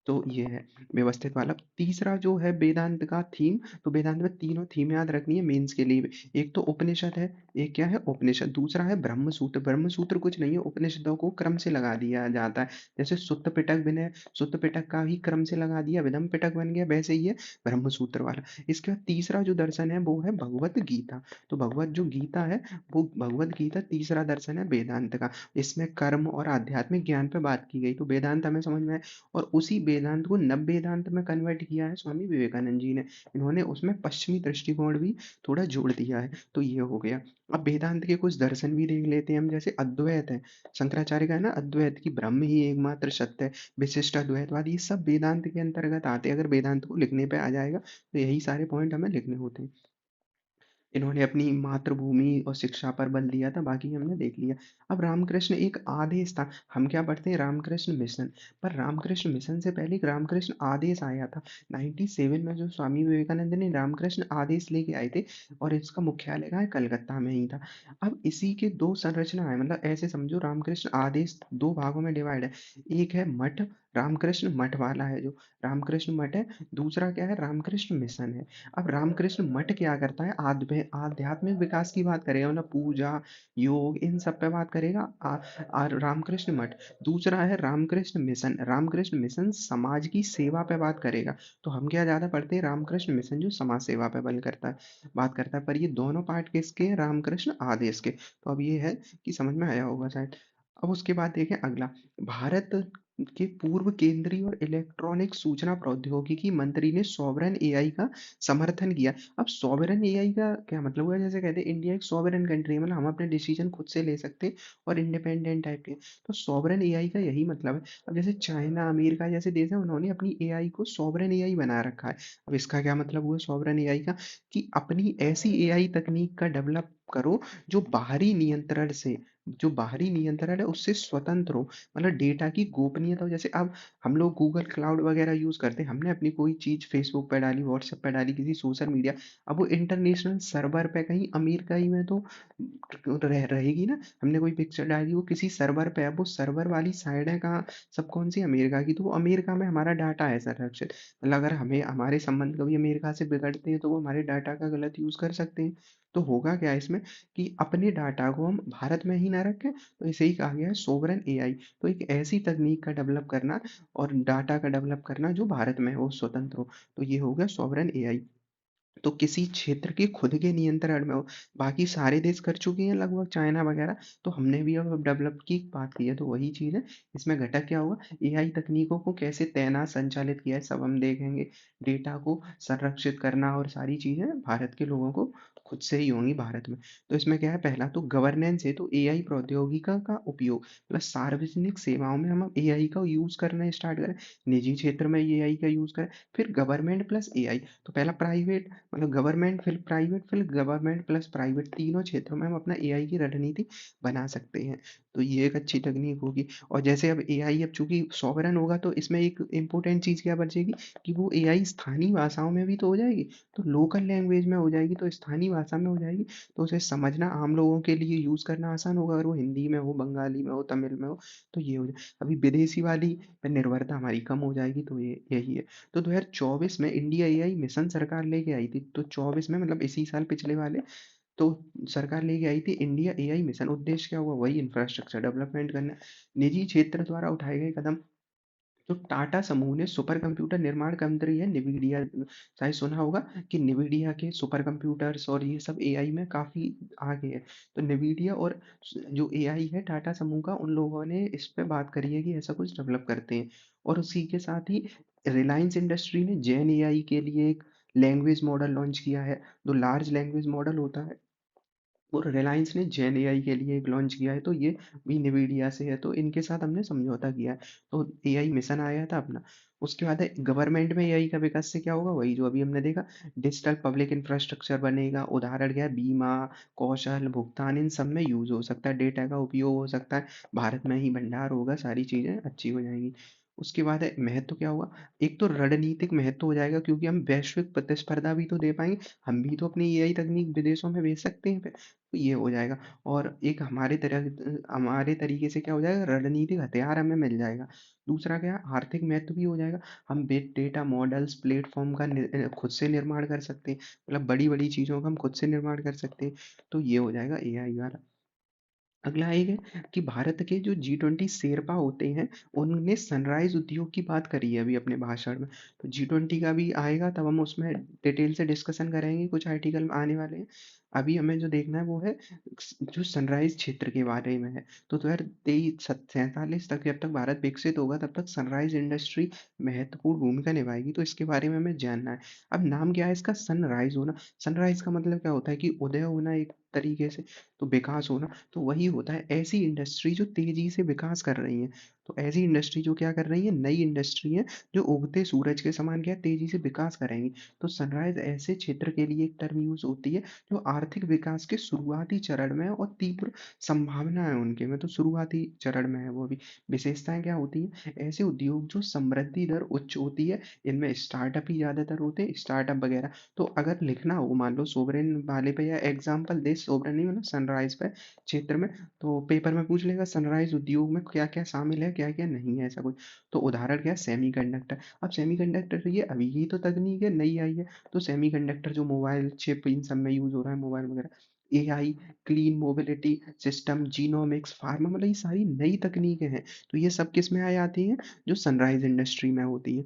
तो ये है व्यवस्थित वाला। तीसरा जो है वेदांत का थीम, तो वेदांत में तीनों थीम याद रखनी है मेंस के लिए। एक तो उपनिषद है, एक क्या है उपनिषद, दूसरा है ब्रह्म सूत्र। ब्रह्म सूत्र कुछ नहीं है, उपनिषदों को क्रम से लगा दिया जाता है। जैसे सुत्त पिटक विनय, सुत्त पिटक का ही क्रम से लगा दिया, विदम पिटक बन गया, वैसे ही है ब्रह्म सूत्र वाला। इसके बाद तीसरा जो दर्शन है वो है भगवत गीता। तो भगवत जो गीता है, वो भगवत गीता तीसरा दर्शन है वेदांत का। इसमें कर्म और आध्यात्मिक ज्ञान पे बात की गई, तो वेदांत हमें समझ में आए। और उसी वेदांत को नव वेदांत में कन्वर्ट किया है स्वामी विवेकानंद जी ने। इन्होंने उसमें पश्चिमी दृष्टिकोण भी थोड़ा जोड़ दिया है। तो ये हो गया। अब वेदांत के कुछ दर्शन भी देख लेते हैं हम। जैसे अद्वैत है, शंकराचार्य का है ना अद्वैत, की ब्रह्म ही एकमात्र सत्य है। विशिष्ट अद्वैतवाद, ये सब वेदांत के अंतर्गत आते हैं। अगर वेदांत को लिखने पे आ जाएगा तो यही सारे पॉइंट हमें लिखने होते हैं। इन्होंने अपनी मातृभूमि और शिक्षा पर बल दिया था, बाकी हमने देख लिया। अब रामकृष्ण एक आदेश था। हम क्या पढ़ते हैं, रामकृष्ण मिशन। पर रामकृष्ण मिशन से पहले एक रामकृष्ण आदेश आया था 97 में, जो स्वामी विवेकानंद ने रामकृष्ण आदेश लेके आए थे। और इसका मुख्यालय कहाँ है, कलकत्ता में ही था। अब इसी के दो संरचना है, मतलब ऐसे समझो रामकृष्ण आदेश दो भागों में डिवाइड है। एक है मठ, रामकृष्ण मठ वाला है जो रामकृष्ण मठ है। दूसरा क्या है, रामकृष्ण मिशन है। अब रामकृष्ण मठ क्या करता है, आध्यात्मिक विकास की बात करेगा, मतलब पूजा योग इन सब पे बात करेगा रामकृष्ण मठ। दूसरा है रामकृष्ण मिशन, रामकृष्ण मिशन समाज की सेवा पे बात करेगा। तो हम क्या ज्यादा पढ़ते हैं, रामकृष्ण मिशन जो समाज सेवा पे बल करता है, बात करता है। पर ये दोनों पार्ट किसके हैं, रामकृष्ण आदेश के। तो अब ये है कि समझ में आया होगा शायद। अब उसके बाद देखें अगला, भारत के पूर्व केंद्रीय और इलेक्ट्रॉनिक सूचना प्रौद्योगिकी मंत्री ने सॉवरेन एआई का समर्थन किया। अब सॉवरेन एआई का क्या मतलब हुआ, जैसे कहते हैं इंडिया एक सॉवरेन कंट्री है, मतलब हम अपने डिसीजन खुद से ले सकते हैं और इंडिपेंडेंट टाइप के। तो सॉवरेन एआई का यही मतलब है। अब जैसे चाइना अमेरिका जैसे देश है, उन्होंने अपनी एआई को सॉवरेन एआई बना रखा है। अब इसका क्या मतलब हुआ सॉवरेन एआई का, कि अपनी ऐसी एआई तकनीक का डेवलप करो जो बाहरी नियंत्रण से, जो बाहरी नियंत्रण है उससे स्वतंत्र हो, मतलब डेटा की गोपनीयता हो। जैसे अब हम लोग गूगल क्लाउड वगैरह यूज करते हैं, हमने अपनी कोई चीज फेसबुक पे डाली, व्हाट्सएप पे डाली, किसी सोशल मीडिया, अब वो इंटरनेशनल सर्वर पे कहीं अमेरिका ही में तो रहेगी ना। हमने कोई पिक्चर डाली, वो किसी सर्वर पे है, वो सर्वर वाली साइड है कहाँ, सब कौन सी, अमेरिका की। तो वो अमेरिका में हमारा डाटा है संरक्षित, मतलब अगर हमें हमारे संबंध कभी अमेरिका से बिगड़ते हैं तो वो हमारे डाटा का गलत यूज कर सकते हैं। तो होगा क्या इसमें, कि अपने डाटा को हम भारत में ही ना रखें। तो इसे ही कहा गया है सोवरेन एआई। तो एक ऐसी तकनीक का डेवलप करना और डाटा का डेवलप करना जो भारत में हो, स्वतंत्र हो। तो ये हो गया सॉवरेन एआई। तो किसी क्षेत्र के खुद के नियंत्रण में हो। बाकी सारे देश कर चुके हैं लगभग, चाइना वगैरह। तो हमने भी अब डेवलप की बात की है, तो वही चीज़ है। इसमें घटक क्या होगा, एआई तकनीकों को कैसे तैनात संचालित किया है सब हम देखेंगे। डेटा को संरक्षित करना और सारी चीज़ें भारत के लोगों को खुद से ही होंगी भारत में। तो इसमें क्या है, पहला तो गवर्नेंस है, तो एआई प्रौद्योगिकी का उपयोग, मतलब सार्वजनिक सेवाओं में हम एआई का यूज करना स्टार्ट करें, निजी क्षेत्र में एआई का यूज करें। फिर गवर्नमेंट प्लस एआई, तो पहला प्राइवेट, मतलब गवर्नमेंट फिर प्राइवेट, फिर गवर्नमेंट प्लस प्राइवेट, तीनों क्षेत्रों में हम अपना एआई की रणनीति बना सकते हैं। तो ये एक अच्छी तकनीक होगी। और जैसे अब एआई अब चूंकि सॉवरन होगा, तो इसमें एक इम्पोर्टेंट चीज़ क्या बचेगी, कि वो एआई स्थानीय भाषाओं में भी तो हो जाएगी। तो लोकल लैंग्वेज में हो जाएगी, तो स्थानीय भाषा में हो जाएगी। तो उसे समझना आम लोगों के लिए यूज़ करना आसान होगा, अगर वो हिंदी में हो, बंगाली में हो, तमिल में हो। तो ये हो जाए, अभी विदेशी वाली पे निर्भरता हमारी कम हो जाएगी। तो ये यही है। तो 2024 में इंडिया एआई मिशन सरकार लेके आई थी, तो 24 में मतलब इसी साल पिछले वाले, तो सरकार लेके आई थी इंडिया एआई मिशन। उद्देश्य क्या हुआ, वही इंफ्रास्ट्रक्चर डेवलपमेंट करना। निजी क्षेत्र द्वारा उठाए गए कदम, तो टाटा समूह ने सुपर कंप्यूटर निर्माण कंपनी है निविडिया, शायद सुना होगा कि निविडिया के सुपर कंप्यूटर्स और ये सब एआई में काफी आगे है। तो निविडिया और जो एआई है टाटा समूह का, उन लोगों ने इस पे बात करी है कि ऐसा कुछ डेवलप करते हैं। और उसी के साथ ही रिलायंस इंडस्ट्री ने जेन एआई के लिए एक लैंग्वेज मॉडल लॉन्च किया है। जो लार्ज लैंग्वेज मॉडल होता है, और रिलायंस ने जेन एआई के लिए एक लॉन्च किया है, तो ये भी NVIDIA से है, तो इनके साथ हमने समझौता किया है। तो एआई मिशन आया था अपना। उसके बाद है गवर्नमेंट में एआई का विकास से क्या होगा, वही जो अभी हमने देखा, डिजिटल पब्लिक इंफ्रास्ट्रक्चर बनेगा। उदाहरण क्या है, बीमा, कौशल, भुगतान, इन सब में यूज हो सकता है, डेटा का उपयोग हो सकता है, भारत में ही भंडार होगा, सारी चीजें अच्छी हो जाएंगी। उसके बाद है महत्व क्या हुआ, एक तो रणनीतिक महत्व हो जाएगा, क्योंकि हम वैश्विक प्रतिस्पर्धा भी तो दे पाएंगे। हम भी तो अपनी एआई तकनीक विदेशों में भेज सकते हैं, तो ये हो जाएगा। और एक हमारे तरीके से क्या हो जाएगा, रणनीतिक हथियार हमें मिल जाएगा। दूसरा क्या है, आर्थिक महत्व भी हो जाएगा। हम बिग डेटा मॉडल्स प्लेटफॉर्म का खुद से निर्माण कर सकते हैं, मतलब बड़ी बड़ी चीज़ों का हम खुद से निर्माण कर सकते हैं। तो ये हो जाएगा एआई वाला। अगला एक है कि भारत के जो G20 शेरपा होते हैं, उनने सनराइज उद्योग की बात करी है अभी अपने भाषण में। तो G20 का भी आएगा, तब हम उसमें डिटेल से डिस्कशन करेंगे, कुछ आर्टिकल आने वाले हैं। अभी हमें जो देखना है वो है जो सनराइज क्षेत्र के बारे में है। तो 2043 तक जब तक भारत विकसित होगा, तब तक सनराइज इंडस्ट्री महत्वपूर्ण भूमिका निभाएगी, तो इसके बारे में हमें जानना है। अब नाम क्या है इसका, सनराइज होना। सनराइज का मतलब क्या होता है कि उदय होना एक तरीके से, तो विकास होना। तो वही होता है ऐसी इंडस्ट्री जो तेजी से विकास कर रही है। तो ऐसी इंडस्ट्री जो क्या कर रही है, नई इंडस्ट्री है, जो उगते सूरज के समान क्या है, तेजी से विकास करेंगी। तो सनराइज ऐसे क्षेत्र के लिए एक टर्म यूज होती है जो आर्थिक विकास के शुरुआती चरण में है, और तीव्र संभावना है उनके में, तो शुरुआती चरण में है वो भी। विशेषताएं क्या होती है, ऐसे उद्योग जो समृद्धि दर उच्च होती है, इनमें स्टार्टअप ही ज्यादातर होते हैं, स्टार्टअप वगैरह। तो अगर लिखना हो मान लो सोवरेन वाले पे, या एग्जाम्पल दे, सोवरेन नहीं मतलब सनराइज पे क्षेत्र में, तो पेपर में पूछ लेगा सनराइज उद्योग में क्या क्या शामिल है, क्या क्या नहीं है, ऐसा कुछ। तो उदाहरण क्या है, सेमीकंडक्टर। अब सेमीकंडक्टर ये अभी की तो तकनीक है, नई आई है। तो सेमीकंडक्टर जो मोबाइल चिप इन सब में यूज हो रहा है, मोबाइल वगैरह, AI, clean mobility system, genomics, pharma, मतलब ये सारी नई तकनीकें हैं। तो ये सब किस में आ जाती हैं, जो सनराइज इंडस्ट्री में होती है।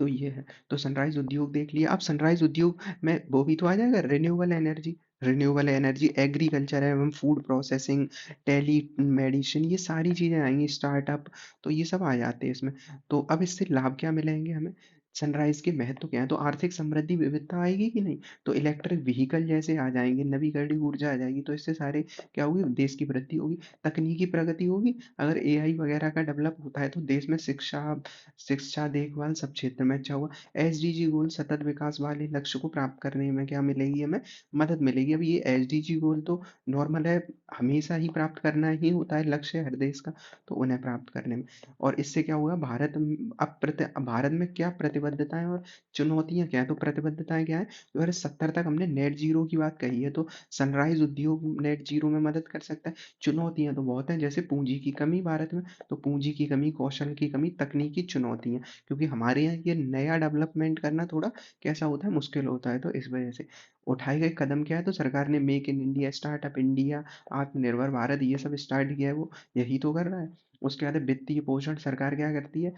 तो ये है। तो सनराइज उद्योग देख लिया। अब सनराइज उद्योग में वो भी तो आ जाएगा, renewable energy. Renewable energy, agriculture एवं फूड प्रोसेसिंग, टेली मेडिसिन, ये सारी चीजें आएंगी, स्टार्टअप। तो ये सब आ जाते हैं इसमें। तो अब इससे लाभ क्या मिलेंगे हमें, सनराइज के महत्व क्या है, तो आर्थिक समृद्धि विविधता आएगी कि नहीं, तो इलेक्ट्रिक व्हीकल जैसे आ जाएंगे, नवीकरणीय ऊर्जा आ जाएगी, तो इससे सारे क्या होगी, देश की वृद्धि होगी, तकनीकी प्रगति होगी। अगर एआई वगैरह का डेवलप होता है, तो देश में शिक्षा शिक्षा देखभाल सब क्षेत्र में अच्छा हुआ। एसडीजी गोल, सतत विकास वाले लक्ष्य को प्राप्त करने में क्या मिलेगी हमें, मदद मिलेगी। अब ये एसडीजी गोल तो नॉर्मल है, हमेशा ही प्राप्त करना ही होता है लक्ष्य हर देश का, तो उन्हें प्राप्त करने में। और इससे क्या हुआ, भारत में क्या प्रतिबद्धताएं और चुनौतियां क्या है, तो प्रतिबद्धताएं क्या है, 2070 तक हमने नेट जीरो की बात कही है, तो सनराइज उद्योग नेट जीरो में मदद कर सकता है। चुनौतियां तो बहुत हैं, जैसे पूंजी की कमी भारत में, तो पूंजी की कमी, कौशल की कमी, तकनीकी चुनौतियां, क्योंकि हमारे यहाँ ये नया डेवलपमेंट करना थोड़ा कैसा होता है, मुश्किल होता है। तो इस वजह से उठाए गए कदम क्या है, तो सरकार ने make in India, startup India, आत्मनिर्भर भारत, ये सब स्टार्ट किया है, वो यही तो कर रहा है। उसके बाद वित्तीय पोषण, सरकार क्या करती है,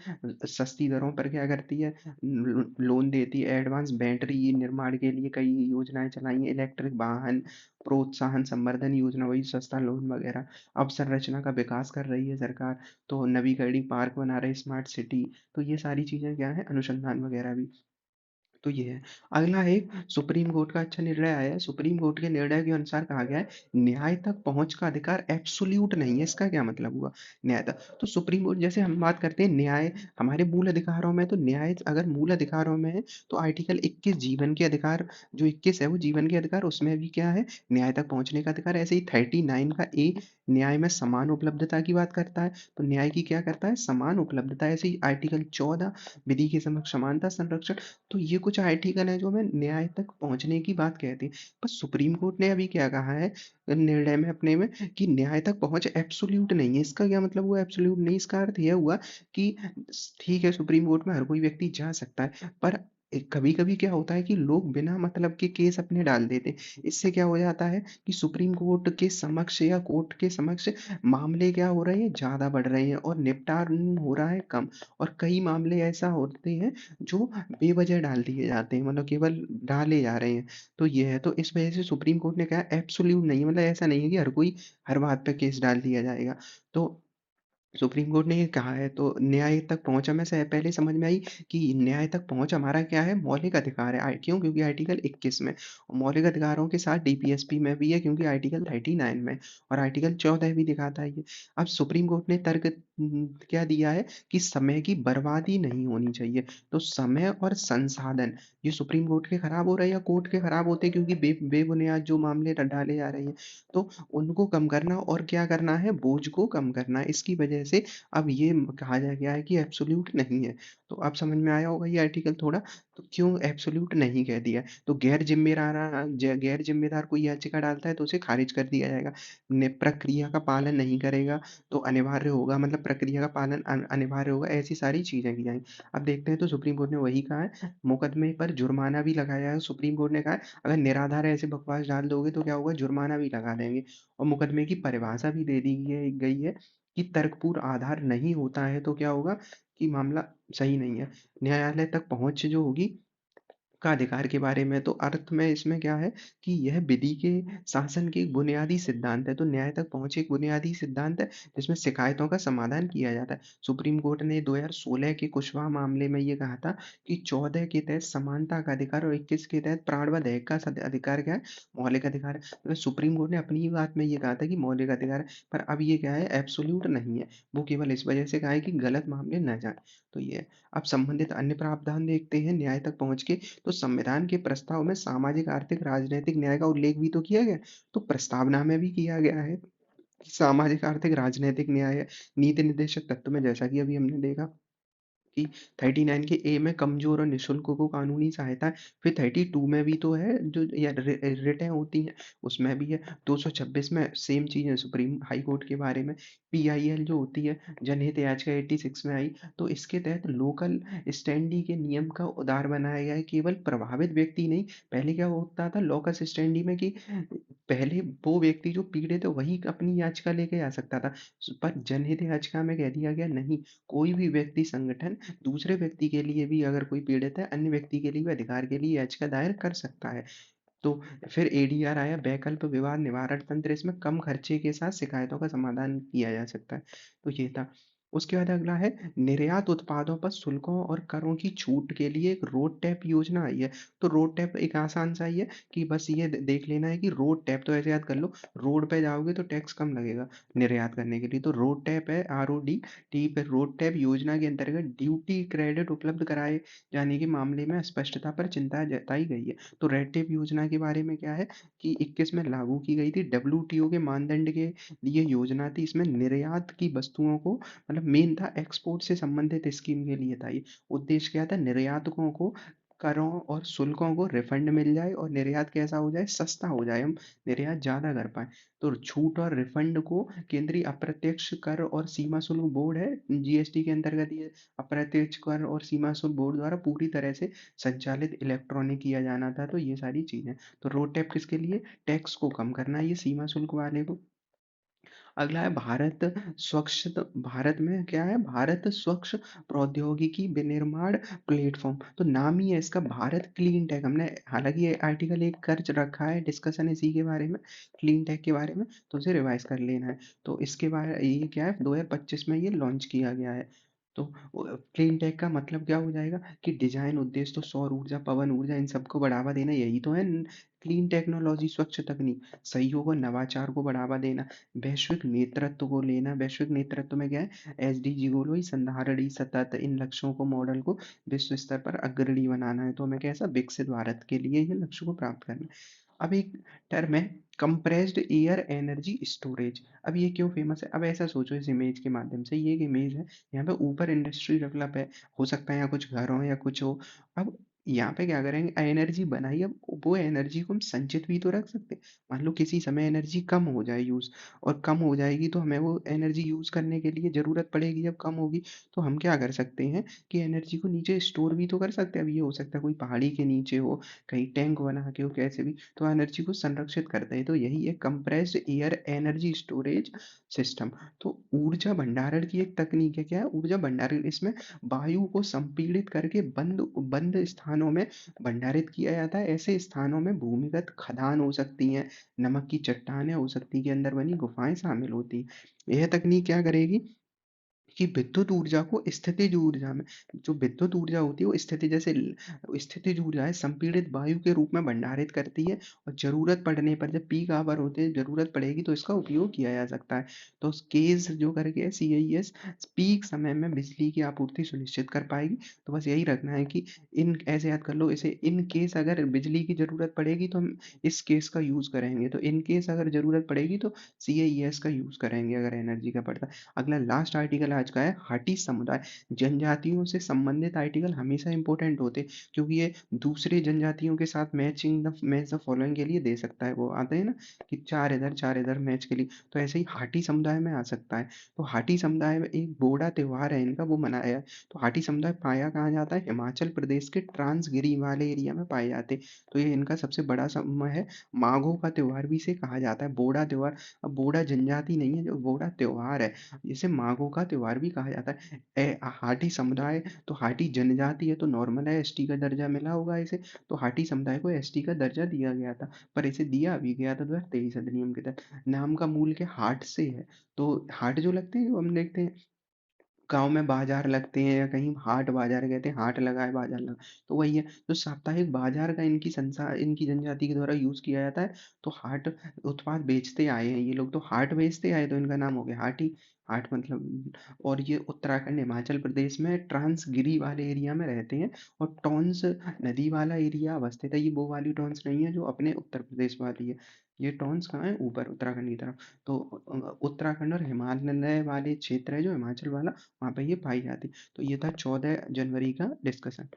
सस्ती दरों पर क्या करती है, लोन देती है, एडवांस बैटरी निर्माण के लिए कई योजनाएं चलाई हैं, इलेक्ट्रिक वाहन प्रोत्साहन संवर्धन योजना, वही सस्ता लोन वगैरह। अवसंरचना का विकास कर रही है सरकार, तो नवीकरणीय पार्क बना रहे, स्मार्ट सिटी। तो ये सारी चीजें क्या है, अनुसंधान वगैरह भी। तो ये है। अगला एक सुप्रीम कोर्ट का अच्छा निर्णय आया है। सुप्रीम कोर्ट के निर्णय के अनुसार कहा गया है, न्याय तक पहुंच का अधिकार एब्सोल्यूट नहीं है। इसका क्या मतलब हुआ, न्याय तक, तो सुप्रीम कोर्ट, जैसे हम बात करते हैं न्याय हमारे मूल अधिकारों में, तो न्याय अगर मूल अधिकारों में है, तो आर्टिकल 21 जीवन के अधिकार, जो 21 है वो जीवन के अधिकार, उसमें भी क्या है, न्याय तक पहुंचने का अधिकार। ऐसे ही 39 का ए, न्याय में समान उपलब्धता की बात करता है, तो न्याय की क्या करता है, समान उपलब्धता। ऐसे ही आर्टिकल 14, विधि के समक्ष समानता संरक्षण। तो ये कुछ आर्टिकल हैं जो हमें न्याय तक पहुंचने की बात कहती है। पर सुप्रीम कोर्ट ने अभी क्या कहा है निर्णय में अपने में, कि न्याय तक पहुंच एब्सोल्यूट नहीं है। इसका क्या मतलब हुआ, एब्सोल्यूट नहीं, इसका अर्थ यह हुआ कि ठीक है, सुप्रीम कोर्ट में हर कोई व्यक्ति जा सकता है, पर कभी कभी क्या होता है कि लोग बिना मतलब के केस अपने डाल देते हैं। इससे क्या हो जाता है कि सुप्रीम कोर्ट के समक्ष या कोर्ट के समक्ष मामले क्या हो रहे हैं, ज्यादा बढ़ रहे हैं, और निपटान हो रहा है कम। और कई मामले ऐसा होते हैं जो बेवजह डाल दिए जाते हैं, मतलब केवल डाले जा रहे हैं। तो ये है। तो इस वजह से सुप्रीम कोर्ट ने कहा एब्सोल्यूट नहीं है, मतलब ऐसा नहीं है कि हर कोई हर बात पे केस डाल दिया जाएगा। तो सुप्रीम कोर्ट ने ये कहा है तो न्याय तक पहुँच हमें से पहले समझ में आई कि न्याय तक पहुँच हमारा क्या है, मौलिक अधिकार है। क्यों? क्योंकि आर्टिकल 21 में, और मौलिक अधिकारों के साथ डीपीएसपी में भी है, क्योंकि आर्टिकल 39 में, और आर्टिकल 14 भी दिखाता है ये। अब सुप्रीम कोर्ट ने तर्क क्या दिया है कि समय की बर्बादी नहीं होनी चाहिए। तो समय और संसाधन, ये सुप्रीम कोर्ट के खराब हो रहे हैं या कोर्ट के खराब होते हैं, क्योंकि बेबुनियाद जो मामले डाले जा रहे हैं, तो उनको कम करना और क्या करना है, बोझ को कम करना है। इसकी वजह से अब ये कहा जा गया है कि एब्सोल्यूट नहीं है। तो अब समझ में आया होगा ये आर्टिकल थोड़ा, तो क्यों एब्सोल्यूट नहीं कह दिया। तो गैर जिम्मेदार कोई याचिका डालता है तो उसे खारिज कर दिया जाएगा। प्रक्रिया का पालन नहीं करेगा तो अनिवार्य होगा, मतलब प्रक्रिया का पालन अनिवार्य होगा, ऐसी सारी चीजें की जाएंगी। अब देखते हैं, तो सुप्रीम कोर्ट ने वही कहा है, मुकदमे पर जुर्माना भी लगाया है। सुप्रीम कोर्ट ने कहा है अगर निराधार ऐसे बकवास डाल दोगे तो क्या होगा, जुर्माना भी लगा देंगे। और मुकदमे की परिभाषा भी दे दी गई है कि तर्कपूर्ण आधार नहीं होता है तो क्या होगा, कि मामला सही नहीं है। न्यायालय तक पहुंच जो होगी का अधिकार के बारे में, तो अर्थ में इसमें क्या है कि यह विधि के शासन की एक बुनियादी सिद्धांत है। तो न्याय तक पहुंच एक बुनियादी सिद्धांत है जिसमें शिकायतों का समाधान किया जाता है। सुप्रीम कोर्ट ने 2016 के कुशवाहा मामले में ये कहा था कि 14 के तहत समानता का अधिकार और 21 के तहत प्राणवाद हक का अधिकार क्या है, मौलिक अधिकार है। मतलब सुप्रीम कोर्ट ने अपनी ही बात में ये कहा था कि मौलिक अधिकार है, पर अब ये क्या है, एब्सोल्यूट नहीं है। वो केवल इस वजह से कहा है कि गलत मामले न जाए। तो ये है। अब संबंधित अन्य प्रावधान देखते हैं न्याय तक पहुंच के। तो संविधान के प्रस्ताव में सामाजिक आर्थिक राजनीतिक न्याय का उल्लेख भी तो किया गया। तो प्रस्तावना में भी किया गया है कि सामाजिक आर्थिक राजनीतिक न्याय है। नीति निर्देशक तत्व में जैसा कि अभी हमने देखा कि 39 के ए में कमजोर और निशुल्क को कानूनी सहायता है। फिर 32 में भी तो है, जो या रिटें होती हैं उसमें भी है। 226 में सेम चीज है सुप्रीम हाई कोर्ट के बारे में। पीआईएल जो होती है, जनहित याचिका 86 में आई। तो इसके तहत लोकल स्टैंडी के नियम का उदार बनाया गया है, केवल प्रभावित व्यक्ति नहीं। पहले क्या होता था लोकस स्टैंडी में कि पहले वो व्यक्ति जो पीड़ित है वही अपनी याचिका लेके आ सकता था, पर जनहित याचिका में कह दिया गया नहीं, कोई भी व्यक्ति संगठन दूसरे व्यक्ति के लिए भी, अगर कोई पीड़ित है अन्य व्यक्ति के लिए भी अधिकार के लिए याचिका दायर कर सकता है। तो फिर एडीआर आया, वैकल्प विवाद निवारण तंत्र। इसमें कम खर्चे के साथ शिकायतों का समाधान किया जा सकता है। तो ये था। उसके बाद अगला है निर्यात उत्पादों पर शुल्कों और करों की छूट के लिए एक रोड टैप योजना आई है। तो रोड टैप एक आसान सा ही है कि बस ये देख लेना है कि रोड टैप, तो ऐसे याद कर लो, रोड पे जाओगे तो टैक्स कम लगेगा निर्यात करने के लिए। तो रोड टैप है, ROD टी पे। रोड टैप योजना के अंतर्गत ड्यूटी क्रेडिट उपलब्ध कराए जाने के मामले में स्पष्टता पर चिंता जताई गई है। तो रेड टेप योजना के बारे में क्या है कि 21 में लागू की गई थी, WTO के मानदंड के लिए योजना थी। इसमें निर्यात की वस्तुओं को, मतलब मेन था एक्सपोर्ट से संबंधित स्कीम के लिए था ये। उद्देश्य क्या था, निर्यातकों को करों और शुल्कों को रिफंड मिल जाए और निर्यात कैसा हो जाए, सस्ता हो जाए, हम निर्यात ज़्यादा कर पाए। तो छूट और रिफंड को केंद्रीय अप्रत्यक्ष कर और सीमा शुल्क बोर्ड है, GST के अंतर्गत ये अप्रत्यक्ष कर और सीमा शुल्क बोर्ड द्वारा पूरी तरह से संचालित इलेक्ट्रॉनिक किया जाना था। तो ये सारी चीजें। तो रोड टैप किसके लिए, टैक्स को कम करना है, ये सीमा शुल्क वाले को। अगला है भारत स्वच्छ। भारत में क्या है, भारत स्वच्छ प्रौद्योगिकी विनिर्माण प्लेटफॉर्म। तो नाम ही है इसका भारत क्लीन टेक। हमने हालांकि ये आर्टिकल एक कर रखा है डिस्कशन इसी के बारे में, क्लीन टेक के बारे में, तो उसे रिवाइज कर लेना है। तो इसके बारे ये क्या है, 2025 में ये लॉन्च किया गया है। तो क्लीन टेक का मतलब क्या हो जाएगा कि डिजाइन उद्देश्य तो सौर ऊर्जा, पवन ऊर्जा, इन सबको बढ़ावा देना, यही तो है क्लीन टेक्नोलॉजी, स्वच्छ तकनीक, सहयोग और नवाचार को बढ़ावा देना, वैश्विक नेतृत्व को लेना। वैश्विक नेतृत्व में क्या है, SDG गोल वही संधारणीय सतत इन लक्ष्यों को मॉडल को विश्व स्तर पर अग्रणी बनाना है। तो हमें कैसा विकसित भारत के लिए ये लक्ष्य को प्राप्त करना है। अब एक टर्म है कंप्रेस्ड एयर एनर्जी स्टोरेज। अब ये क्यों फेमस है, अब ऐसा सोचो इस इमेज के माध्यम से, ये एक इमेज है, यहाँ पे ऊपर इंडस्ट्री डेवलप है, हो सकता है यहाँ कुछ घर हो या कुछ हो। अब यहाँ पे क्या करेंगे, एनर्जी बनाई, अब वो एनर्जी को हम संचित भी तो रख सकते हैं। मान लो किसी समय एनर्जी कम हो जाए यूज, और कम हो जाएगी तो हमें वो एनर्जी यूज करने के लिए जरूरत पड़ेगी, जब कम होगी तो हम क्या कर सकते हैं कि एनर्जी को नीचे स्टोर भी तो कर सकते हैं। अब ये हो सकता है कोई पहाड़ी के नीचे हो, कहीं टैंक बना के हो, कैसे भी, तो एनर्जी को संरक्षित करते हैं। तो यही है compressed air energy storage system. तो ऊर्जा भंडारण की एक तकनीक है, क्या है, ऊर्जा भंडारण। इसमें वायु को संपीड़ित करके बंद बंद स्थानों में भंडारित किया जाता है। ऐसे स्थानों में भूमिगत खदान हो सकती हैं, नमक की चट्टानें हो सकती है, के अंदर बनी गुफाएं शामिल होती हैं। यह तकनीक क्या करेगी, कि विद्युत ऊर्जा को स्थितिज ऊर्जा में, जो विद्युत ऊर्जा होती है वो स्थिति जैसे स्थितिज ऊर्जा है, संपीड़ित वायु के रूप में भंडारित करती है और जरूरत पड़ने पर, जब पीक आवर होते हैं, जरूरत पड़ेगी तो इसका उपयोग किया जा सकता है। तो केस जो करके है CIS, पीक समय में बिजली की आपूर्ति सुनिश्चित कर पाएगी। तो बस यही रखना है कि इन ऐसे याद कर लो इसे, इन केस अगर बिजली की जरूरत पड़ेगी तो हम इस केस का यूज करेंगे, तो इन केस अगर जरूरत पड़ेगी तो CIS का यूज करेंगे अगर एनर्जी का पड़ता है। अगला लास्ट आर्टिकल आज का है हाटी समुदाय। जनजातियों से संबंधित आर्टिकल हमेशा इंपॉर्टेंट होते हैं, क्योंकि ये दूसरे जनजातियों के साथ मैच द फॉलोइंग के लिए दे सकता है। वो आते हैं ना कि चार इधर मैच के लिए, तो ऐसे ही हाटी समुदाय में आ सकता है। तो हाटी समुदाय में एक बोड़ा त्योहार है इनका, वो मनाया है। तो हाटी समुदाय पाया कहाँ जाता है? हिमाचल प्रदेश के ट्रांसगिरी वाले एरिया में पाए जाते हैं। तो ये इनका सबसे बड़ा समूह है। माघों का त्योहार भी इसे कहा जाता है, बोड़ा त्योहार। अब बोड़ा जनजाति नहीं है, जो बोड़ा त्योहार है, इसे माघों का त्योहार भी कहा जाता है। हाटी समुदाय, तो हाटी जनजाति है तो नॉर्मल है, एसटी का दर्जा मिला होगा इसे। तो हाटी समुदाय को एसटी का दर्जा दिया गया था, पर इसे दिया भी गया था 2023 अधिनियम के तहत। नाम का मूल के हाट से है। तो हाट जो लगते हैं, जो हम देखते हैं गाँव में बाजार लगते हैं, या कहीं हाट बाजार कहते हैं, हाट लगा है बाजार लगा, तो वही है। तो साप्ताहिक बाजार का इनकी जनजाति के द्वारा यूज किया जाता है। तो हाट उत्पाद बेचते आए हैं ये लोग, तो हाट बेचते आए तो इनका नाम हो गया हाटी। हाट मतलब, और ये उत्तराखंड हिमाचल प्रदेश में ट्रांसगिरी वाले एरिया में रहते हैं। और टॉन्स नदी वाला एरिया अवस्थित है, ये वो वाली टॉन्स नहीं है जो अपने उत्तर प्रदेश वाली है। ये टॉन्स कहाँ है? ऊपर उत्तराखंड की तरफ। तो उत्तराखंड और हिमालय वाले क्षेत्र है जो हिमाचल वाला, वहाँ पे ये पाई जाती। तो ये था 14 जनवरी का डिस्कशन।